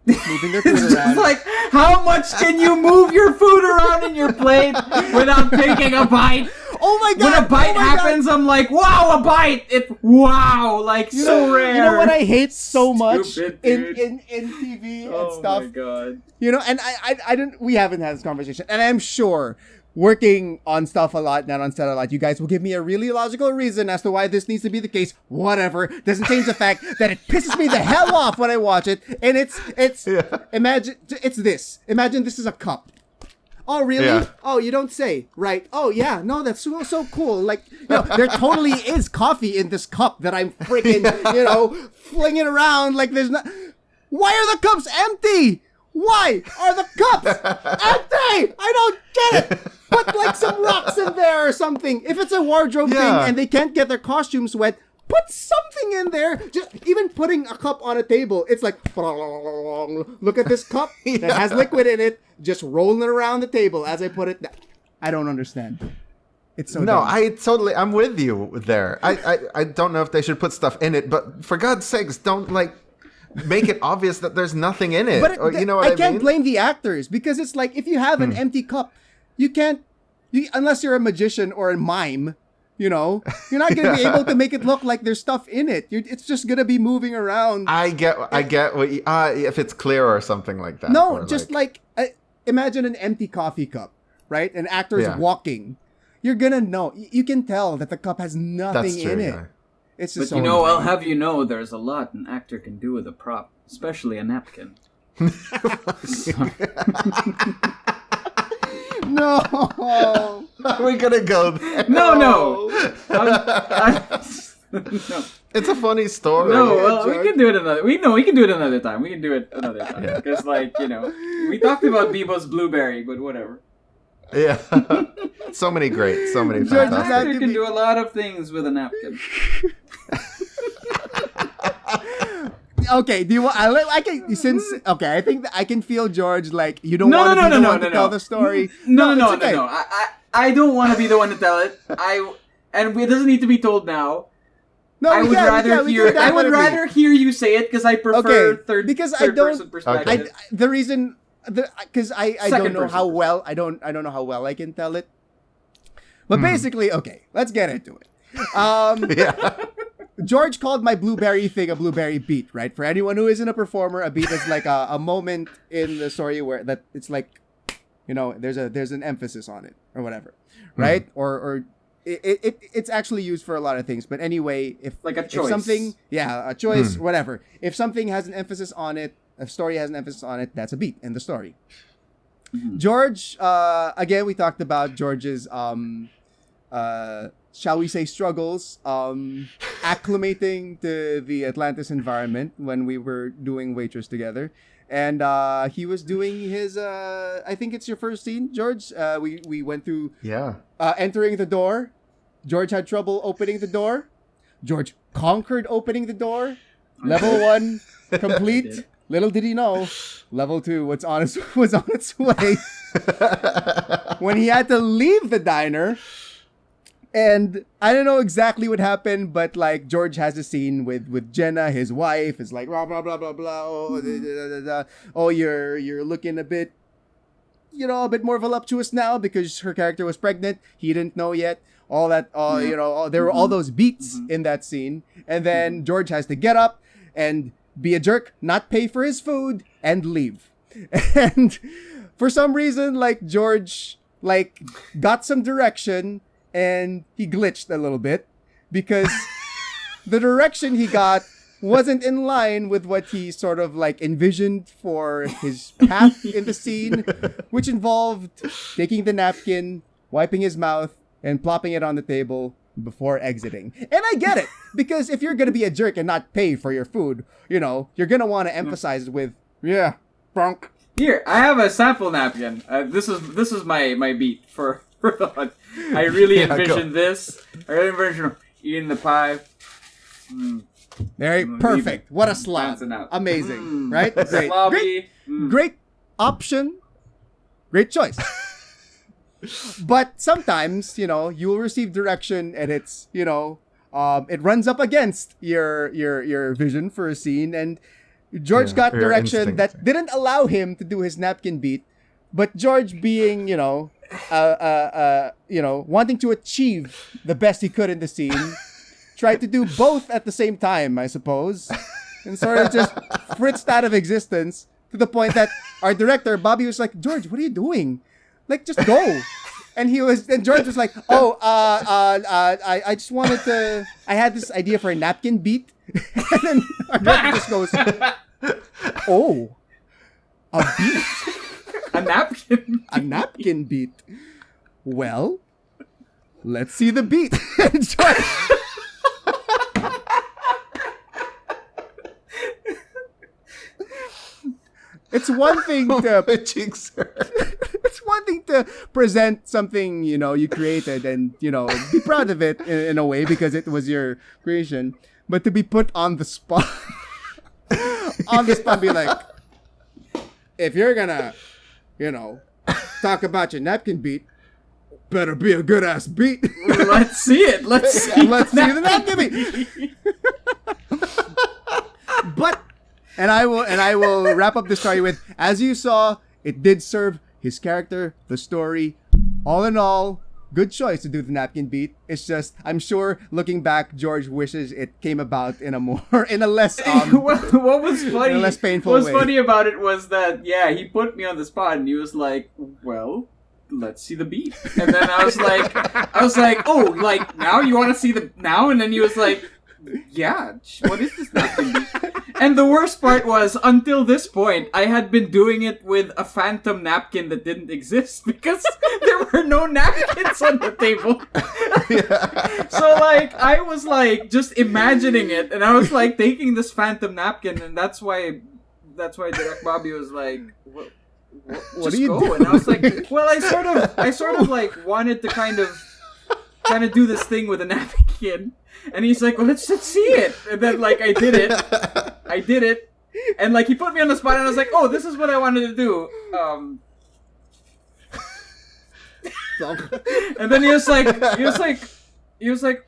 S3: moving their food
S1: It's
S3: around.
S1: just like, how much can you move your food around in your plate without taking a bite?
S3: Oh my god!
S1: When a bite
S3: oh my
S1: happens,
S3: God.
S1: I'm like, wow, a bite! Like, so rare.
S3: You know what I hate so much
S1: Stupid,
S3: in
S1: dude.
S3: TV and
S1: Oh
S3: stuff?
S1: my god.
S3: You know, and I don't, we haven't had this conversation, and I'm sure working on stuff a lot, not on set a lot, you guys will give me a really logical reason as to why this needs to be the case. Whatever. Doesn't change the fact that it pisses me the hell off when I watch it. And imagine, it's this. Imagine this is a cup. Oh, really?
S2: Yeah.
S3: Oh, you don't say. Right. Oh, yeah. No, that's so cool. Like, there totally is coffee in this cup that I'm freaking, flinging around like there's not. Why are the cups empty? Why are the cups empty? I don't get it. Put like some rocks in there or something. If it's a wardrobe thing and they can't get their costumes wet, put something in there. Just even putting a cup on a table, it's like, look at this cup that has liquid in it, just rolling around the table as I put it down. I don't understand. It's so dumb.
S2: I'm with you there. I don't know if they should put stuff in it, but for God's sakes, don't make it obvious that there's nothing in it.
S3: But
S2: you know what I mean?
S3: I can't blame the actors because it's like if you have an empty cup, you can't, unless you're a magician or a mime, you're not going to be able to make it look like there's stuff in it. It's just going to be moving around.
S2: I get what if it's clear or something like that.
S3: No,
S2: or
S3: just imagine an empty coffee cup, right? An actor's walking. You're going to know. You can tell that the cup has nothing in it.
S2: Yeah.
S3: It's just
S1: But I'll have you know, there's a lot an actor can do with a prop, especially a napkin.
S3: No.
S2: We're gonna go there.
S1: No.
S2: No.
S1: It's
S2: a funny story.
S1: No, well, we can do it another. We can do it another time. Because, we talked about Bibo's blueberry, but whatever.
S2: Yeah. So many
S1: An
S2: fantastic.
S1: actor can do a lot of things with a napkin.
S3: Okay, do you want? I think that I can feel George like you don't want to be the one to tell the story.
S1: No.
S3: Okay.
S1: I don't want to be the one to tell it. And it doesn't need to be told now.
S3: No,
S1: I would rather hear you say it because I prefer third person perspective.
S3: The reason, because I don't know
S1: person
S3: how well I don't know how well I can tell it. But basically, okay, let's get into it. George called my blueberry thing a blueberry beat, right? For anyone who isn't a performer, a beat is like a moment in the story where that it's like, there's an emphasis on it or whatever, right? Or it's actually used for a lot of things. But anyway, if
S1: like a choice,
S3: if something, a choice, whatever. If something has an emphasis on it, a story has an emphasis on it, that's a beat in the story. Mm-hmm. George, again, we talked about George's shall we say struggles acclimating to the Atlantis environment when we were doing Waitress together. And he was doing his I think it's your first scene, George. We went through entering the door. George had trouble opening the door. George conquered opening the door. Level 1 complete. Little did he know, level 2 was on its way. When he had to leave the diner. And I don't know exactly what happened, but like George has a scene with Jenna, his wife, is like blah blah blah blah blah. Oh, you're looking a bit, a bit more voluptuous now because her character was pregnant. He didn't know yet. All that, there were all those beats in that scene, and then George has to get up and be a jerk, not pay for his food, and leave. And for some reason, like George, got some direction. And he glitched a little bit because the direction he got wasn't in line with what he sort of envisioned for his path in the scene, which involved taking the napkin, wiping his mouth, and plopping it on the table before exiting. And I get it, because if you're going to be a jerk and not pay for your food, you're going to want to emphasize it with, bonk.
S1: Here, I have a sample napkin. This is my beat for I really envisioned this. I really envisioned eating the pie.
S3: Very perfect. What a slob. Amazing. Right? Great. Great option. Great choice. But sometimes, you will receive direction and it's, it runs up against your vision for a scene, and George got
S2: her
S3: direction
S2: instinct.
S3: that didn't allow him to do his napkin beat, but George being, wanting to achieve the best he could in the scene, tried to do both at the same time, I suppose, and sort of just fritzed out of existence to the point that our director, Bobby, was like, George, what are you doing? Like, just go. And George was like, I just wanted to, I had this idea for a napkin beat. And then our director just goes, oh, a beat.
S1: A napkin.
S3: A napkin beat. Well, let's see the beat. And George, it's one thing to it's one thing to present something you created and be proud of it in a way because it was your creation, but to be put on the spot, be like, if you're gonna talk about your napkin beat, better be a good ass beat.
S1: Let's see it. Let's see
S3: the napkin beat. But. And I will wrap up the story with, as you saw, it did serve his character, the story. All in all, good choice to do the napkin beat. It's just, I'm sure, looking back, George wishes it came about in a less
S1: what was funny?
S3: in a less painful
S1: What was
S3: way.
S1: funny about it was that he put me on the spot and he was like, well, let's see the beat. And then I was like, oh, like now you want to see the now? And then he was like, yeah, what is this napkin beat? And the worst part was, until this point, I had been doing it with a phantom napkin that didn't exist because there were no napkins on the table. So, like, I was, like, just imagining it, and I was, like, taking this phantom napkin, and that's why Direct Bobby was like, what
S3: are you
S1: go.
S3: doing?
S1: And I was like, well, I sort of, like, wanted to kind of do this thing with a napkin. And he's like, well, let's see it. And then, like, I did it. And, like, he put me on the spot, and I was like, oh, this is what I wanted to do. And then he was like,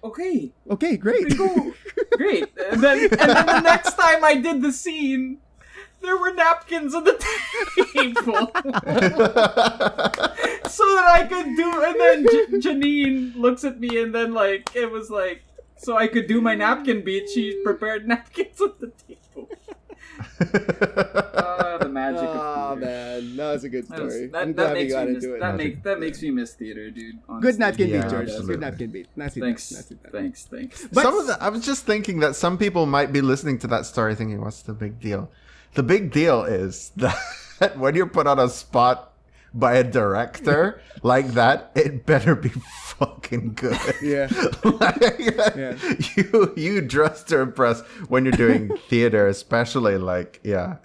S1: okay.
S3: Okay, great.
S1: Go. Great. And then the next time I did the scene, there were napkins on the table. So that I could do, and then Janine looks at me, and then, like, it was like, so I could do my napkin beat, she prepared napkins on the table. The magic of theater.
S3: Oh, man. That was a good story.
S1: That,
S3: I'm
S1: that
S3: glad we
S1: makes
S3: got
S1: me
S3: into
S1: miss,
S3: it.
S1: that makes me miss theater, dude. Honestly.
S3: Good napkin
S2: Yeah,
S3: beat, George.
S2: absolutely.
S3: Good napkin beat. Nicely done.
S1: Thanks.
S3: But
S2: I was just thinking that some people might be listening to that story thinking, what's the big deal? The big deal is that when you're put on a spot by a director like that, it better be fucking good.
S3: Yeah.
S2: You dress to impress when you're doing theater, especially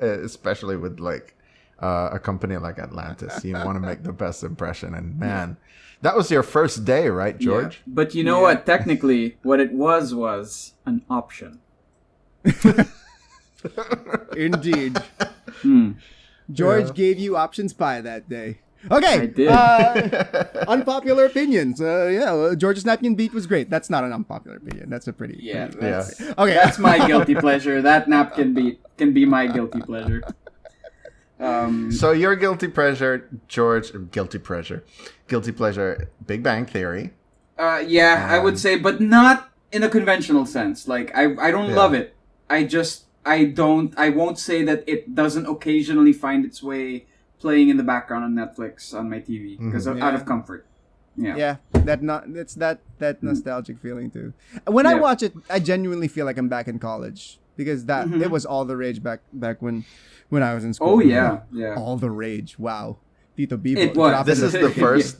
S2: especially with like a company like Atlantis. You want to make the best impression, and man, that was your first day, right, George?
S1: Yeah. But you know what? Technically, what it was an option.
S3: Indeed. George gave you options pie that day. Okay.
S1: I did.
S3: Unpopular opinions. George's napkin beat was great. That's not an unpopular opinion. That's a pretty.
S1: That's
S3: Okay.
S1: That's my guilty pleasure. That napkin beat can be my guilty pleasure.
S2: So your guilty pleasure, George, guilty pleasure, Big Bang Theory.
S1: I would say, but not in a conventional sense. Like, I don't love it. I won't say that it doesn't occasionally find its way playing in the background on Netflix on my TV because out of comfort. Yeah.
S3: It's that nostalgic feeling too. When I watch it, I genuinely feel like I'm back in college because it was all the rage back when I was in school.
S1: Oh yeah.
S3: All the rage. Wow. Tito Bibo.
S1: It was.
S2: This is the first.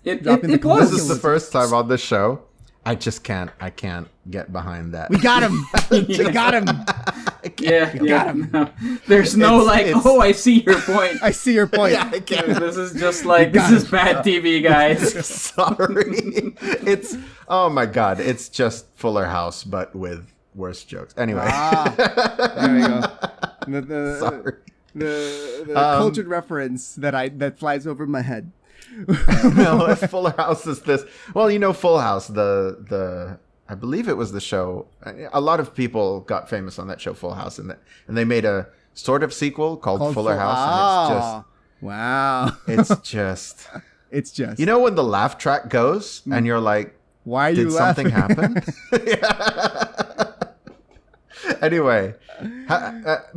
S1: It
S3: was.
S2: This is the first time on the show. I can't get behind that.
S3: We got him. We got him.
S1: Got him. No. There's no I see your point.
S3: I see your point.
S2: Yeah, I can't.
S1: This is just like, this is bad TV, guys.
S2: Sorry. Oh my God. It's just Fuller House, but with worse jokes. Anyway.
S3: There we go.
S2: Sorry.
S3: The cultured reference that flies over my head.
S2: No, Fuller House is this. Well, Full House, the I believe it was the show. A lot of people got famous on that show, Full House, and they made a sort of sequel called Fuller House,
S3: wow.
S2: and it's just
S3: it's just
S2: you know when the laugh track goes and you're like,
S3: why are you
S2: did
S3: laughing?
S2: something happen? Anyway,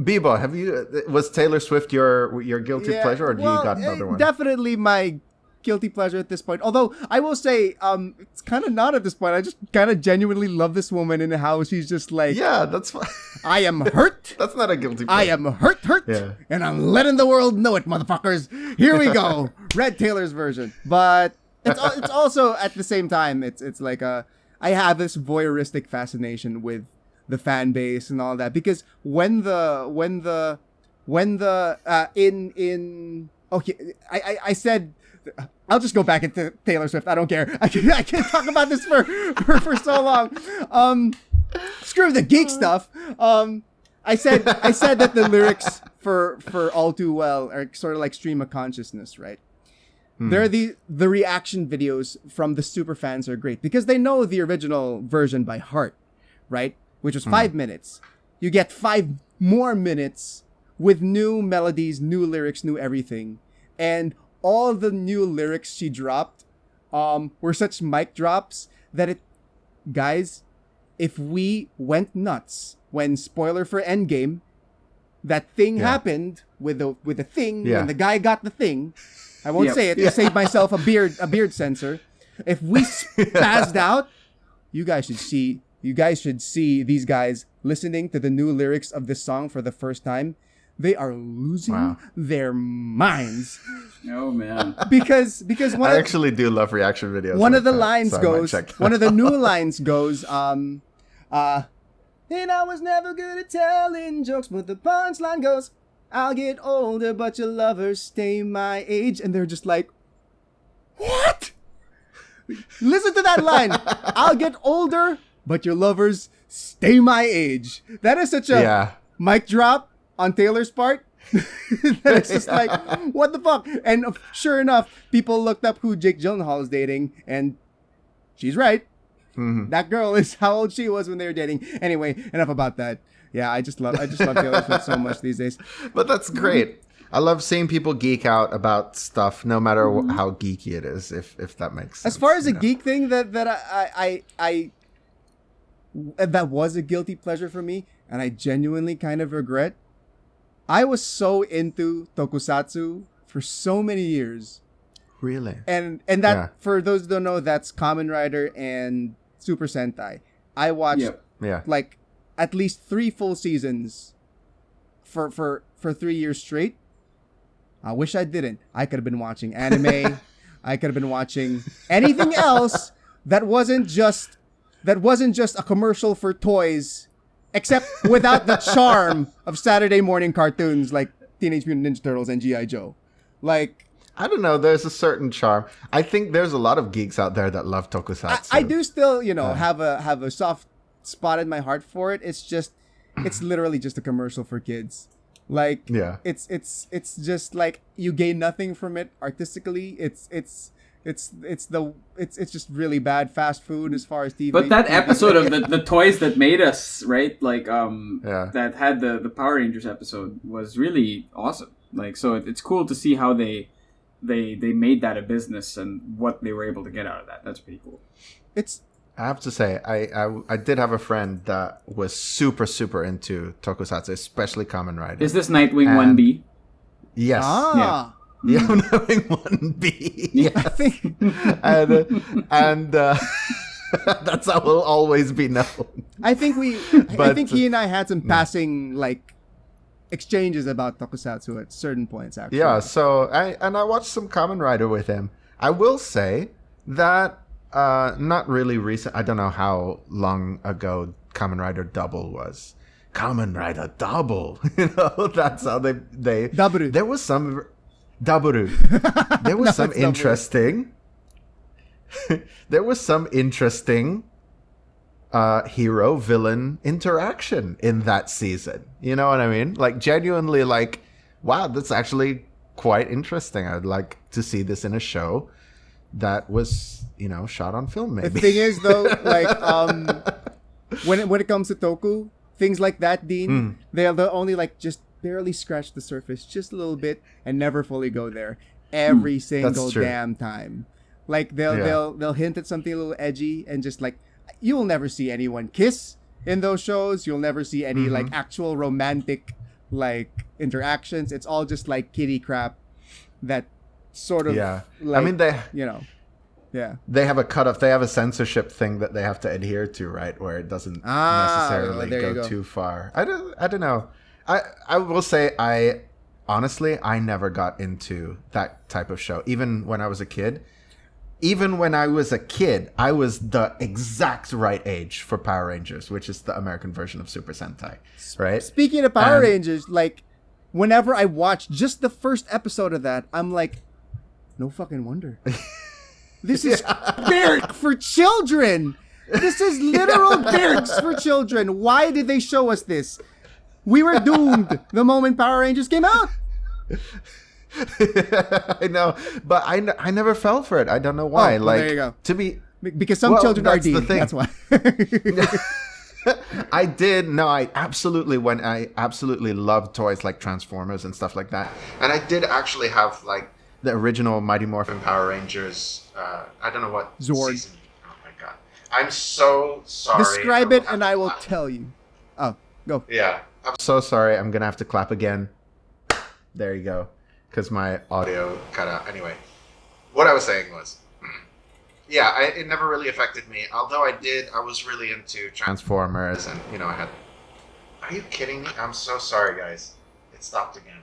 S2: Bibo, was Taylor Swift your guilty pleasure, or do you got another one?
S3: Definitely my guilty pleasure at this point. Although I will say, it's kind of not at this point. I just kind of genuinely love this woman and how she's just like,
S2: yeah, that's fine.
S3: I am hurt.
S2: That's not a guilty pleasure.
S3: I am hurt,
S2: yeah.
S3: and I'm letting the world know it, motherfuckers. Here we go, Red Taylor's version. But it's also at the same time, it's like I have this voyeuristic fascination with the fan base and all that, because when the I said, I'll just go back into Taylor Swift. I don't care. I can't talk about this for so long. Screw the geek stuff. I said that the lyrics for All Too Well are sort of like stream of consciousness, right? They're the reaction videos from the super fans are great because they know the original version by heart, right? Which was 5 minutes. You get 5 more minutes with new melodies, new lyrics, new everything. And all the new lyrics she dropped were such mic drops that guys, if we went nuts when, spoiler for Endgame, that thing happened with the thing, when the guy got the thing, I won't say it to save myself a beard censor. If we spazzed out, you guys should see these guys listening to the new lyrics of this song for the first time. They are losing their minds.
S1: Oh man!
S2: Because I actually do love reaction videos.
S3: One of the lines goes. One of the new lines goes. And I was never good at telling jokes, but the punchline goes, "I'll get older, but your lovers stay my age." And they're just like, "What?" Listen to that line. "I'll get older, but your lovers stay my age." That is such a mic drop on Taylor's part. That it's just like, what the fuck? And sure enough, people looked up who Jake Gyllenhaal is dating, and she's right. Mm-hmm. That girl is how old she was when they were dating. Anyway, enough about that. Yeah, I just love Taylor Swift so much these days.
S2: But that's great. I love seeing people geek out about stuff, no matter how geeky it is. If that makes sense.
S3: As far as a geek thing that I that was a guilty pleasure for me, and I genuinely kind of regret. I was so into tokusatsu for so many years.
S2: Really?
S3: And that, for those who don't know, that's Kamen Rider and Super Sentai. I watched like at least 3 full seasons for 3 years straight. I wish I didn't. I could have been watching anime. I could have been watching anything else that wasn't just a commercial for toys, except without the charm of Saturday morning cartoons like Teenage Mutant Ninja Turtles and G.I. Joe. Like,
S2: I don't know. There's a certain charm. I think there's a lot of geeks out there that love tokusatsu.
S3: I do still, have a soft spot in my heart for it. It's just, it's literally just a commercial for kids. Like, it's just like you gain nothing from it artistically. It's just really bad fast food as far as TV.
S1: But that episode of the toys that made us, right? Like that had the Power Rangers episode was really awesome. Like, so it's cool to see how they made that a business and what they were able to get out of that. That's pretty cool.
S2: I have to say, I did have a friend that was super, super into tokusatsu, especially Kamen Rider.
S1: Is this Nightwing 1B?
S2: Yes.
S3: Ah.
S2: Yeah, Nightwing 1B.
S3: Yeah, I think.
S2: and that's how it will always be known.
S3: I think he and I had some passing exchanges about tokusatsu at certain points, actually.
S2: Yeah, so I watched some Kamen Rider with him. I will say that not really recent. I don't know how long ago Kamen Rider Double was. Kamen Rider Double, that's how they
S3: Daburu.
S2: There was some Daburu. There was some interesting. There was some interesting hero villain interaction in that season. You know what I mean? Like, genuinely, like, wow, that's actually quite interesting. I'd like to see this in a show that was, shot on film. Maybe
S3: the thing is, though, like, when it comes to Toku, things like that, Dean, they're only just barely scratch the surface just a little bit and never fully go there every single damn time. Like they'll hint at something a little edgy and just like you will never see anyone kiss in those shows. You'll never see any like actual romantic like interactions. It's all just like kiddie crap that sort of like, I mean
S2: they have a cutoff. They have a censorship thing that they have to adhere to, right? Where it doesn't necessarily go too far. I don't know. I will say I never got into that type of show. Even when I was a kid, I was the exact right age for Power Rangers, which is the American version of Super Sentai, right?
S3: Speaking of Power Rangers, like whenever I watch just the first episode of that, I'm like, no fucking wonder. This is Berk for children. This is literal Berks for children. Why did they show us this? We were doomed the moment Power Rangers came out.
S2: I know, but I never fell for it. I don't know why.
S3: Well, there you go. Because some children are deep. That's why.
S2: I did. No, I absolutely loved toys like Transformers and stuff like that. And I did actually have like the original Mighty Morphin Power Rangers. I don't know what
S3: Zord.
S2: Season. Oh my god, I'm so sorry.
S3: Describe it, and I will tell you. Oh, go.
S2: Yeah, I'm so sorry. I'm gonna have to clap again. There you go. Because my audio cut out. Anyway, what I was saying was, it never really affected me. Although I was really into Transformers, and I had. Are you kidding me? I'm so sorry, guys. It stopped again.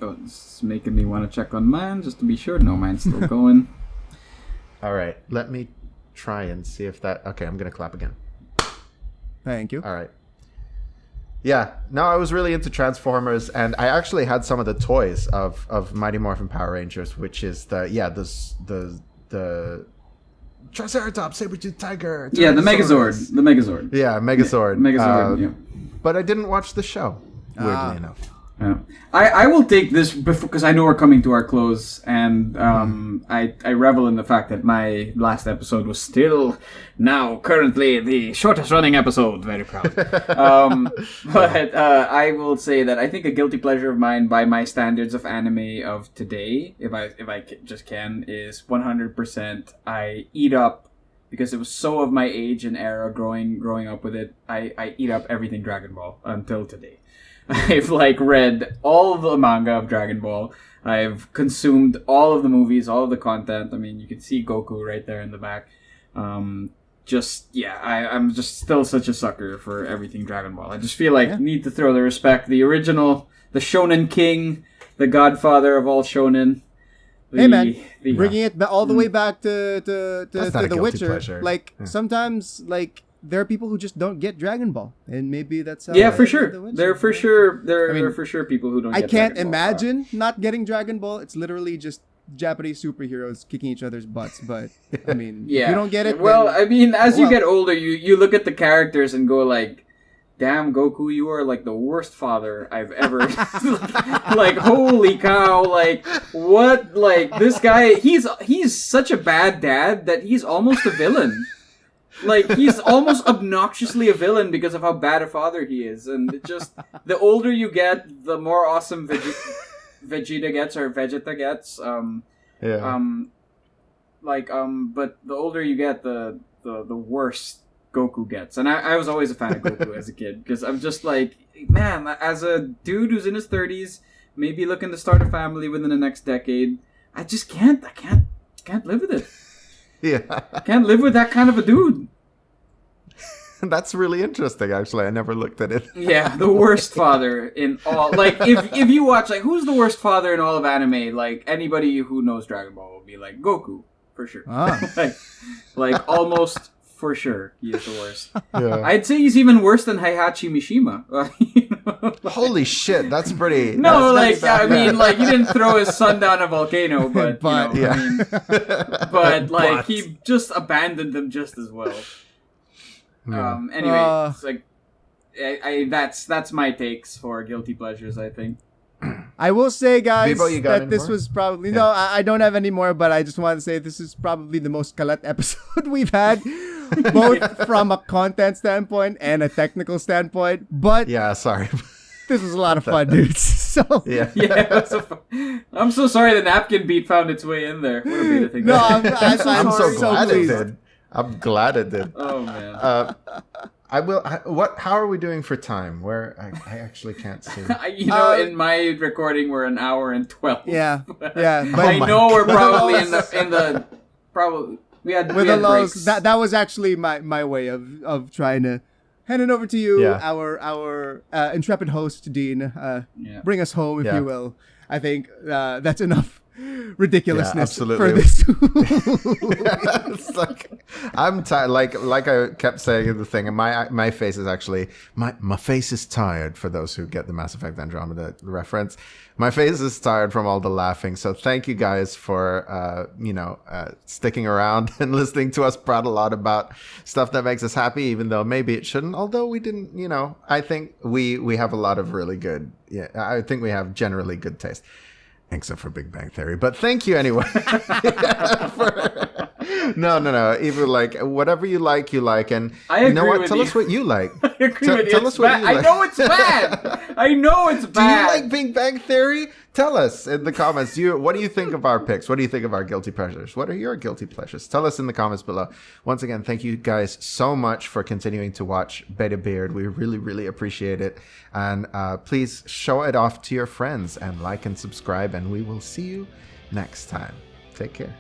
S1: Oh, it's making me want to check on mine just to be sure. No, mine's still going.
S2: All right, let me try and see if that. Okay, I'm gonna clap again.
S3: Thank you.
S2: All right. Yeah, no, I was really into Transformers, and I actually had some of the toys of Mighty Morphin Power Rangers, which is the Triceratops, Saber-Tooth Tiger.
S1: Yeah, the Megazord.
S2: Yeah, Megazord.
S1: Megazord,
S2: But I didn't watch the show, weirdly enough.
S1: Yeah. I will take this because I know we're coming to our close, and I revel in the fact that my last episode was still now currently the shortest running episode. Very proud. But I will say that I think a guilty pleasure of mine by my standards of anime of today, if I just can, is 100%. I eat up because it was so of my age and era growing up with it. I eat up everything Dragon Ball until today. I've read all the manga of Dragon Ball. I've consumed all of the movies, all of the content. I mean, you can see Goku right there in the back. I'm just still such a sucker for everything Dragon Ball. I just feel like need to throw the respect. The original, the Shonen King, the godfather of all Shonen.
S3: Bringing it all the way back to The Witcher.
S2: Pleasure.
S3: Sometimes there are people who just don't get Dragon Ball, and maybe that's how.
S1: Yeah, for sure. There are for sure people who don't.
S3: I can't imagine not getting Dragon Ball. It's literally just Japanese superheroes kicking each other's butts. But I mean, if you don't get it.
S1: Well, I mean, as you get older, you look at the characters and go like, "Damn, Goku, you are the worst father I've ever." Holy cow! What? This guy, he's such a bad dad that he's almost a villain. He's almost obnoxiously a villain because of how bad a father he is. And it just, the older you get, the more awesome Vegeta gets, or Vegeta gets. But the older you get, the worse Goku gets. And I was always a fan of Goku as a kid, because I'm just man, as a dude who's in his 30s, maybe looking to start a family within the next decade, I just can't live with it.
S2: Yeah.
S1: I can't live with that kind of a dude.
S2: That's really interesting, actually. I never looked at it.
S1: Yeah, the worst father in all... if you watch, who's the worst father in all of anime? Anybody who knows Dragon Ball will be Goku, for sure. Almost for sure, he is the worst. Yeah. I'd say he's even worse than Heihachi Mishima.
S2: Holy shit, that's pretty...
S1: No, I mean, he didn't throw his son down a volcano, but he just abandoned them just as well. Yeah. Anyway, it's that's my takes for guilty pleasures, I think.
S3: I will say, guys,
S2: Bibo,
S3: that this was probably... No, I don't have any more, but I just want to say this is probably the most kalat episode we've had. both from a content standpoint and a technical standpoint. But
S2: Yeah, sorry.
S3: this was a lot of fun, dudes. So
S2: Yeah.
S1: Yeah, it was so fun. I'm so sorry the napkin beat found its way in there. What a beta thing.
S3: no, I'm
S2: I'm so glad it
S3: pleased.
S2: did. I'm glad it did.
S1: Oh man.
S2: How are we doing for time? Where I actually can't see.
S1: In my recording we're an hour and 12.
S3: Yeah, yeah. But
S1: I know we're probably in the probably we had
S3: with
S1: we
S3: the
S1: had
S3: lows,
S1: breaks.
S3: that was actually my way of trying to hand it over to you,
S2: Yeah.
S3: our intrepid host, Dean.
S1: Yeah.
S3: Bring us home, if
S2: Yeah.
S3: you will. I think that's enough ridiculousness
S2: Yeah,
S3: for
S2: absolutely.
S3: this.
S2: It's like I'm tired. Like I kept saying in the thing, and my face is actually my face is tired. For those who get the Mass Effect Andromeda reference, my face is tired from all the laughing. So thank you guys for sticking around and listening to us prat a lot about stuff that makes us happy, even though maybe it shouldn't. Although we didn't, I think we have a lot of really good. Yeah, I think we have generally good taste. Except for Big Bang Theory. But thank you anyway. No. Even like whatever you like. And
S1: I
S2: you know
S1: agree
S2: what?
S1: with
S2: Tell
S1: you.
S2: us what you like.
S1: I agree with you.
S2: Tell
S1: It's
S2: us what
S1: bad.
S2: you like.
S1: I know it's bad. I know it's
S2: Do you
S1: bad.
S2: like Big Bang Theory? Tell us in the comments. What do you think of our picks? What do you think of our guilty pleasures? What are your guilty pleasures? Tell us in the comments below. Once again, thank you guys so much for continuing to watch BetaBeard. We really, really appreciate it. And please show it off to your friends and like and subscribe. And we will see you next time. Take care.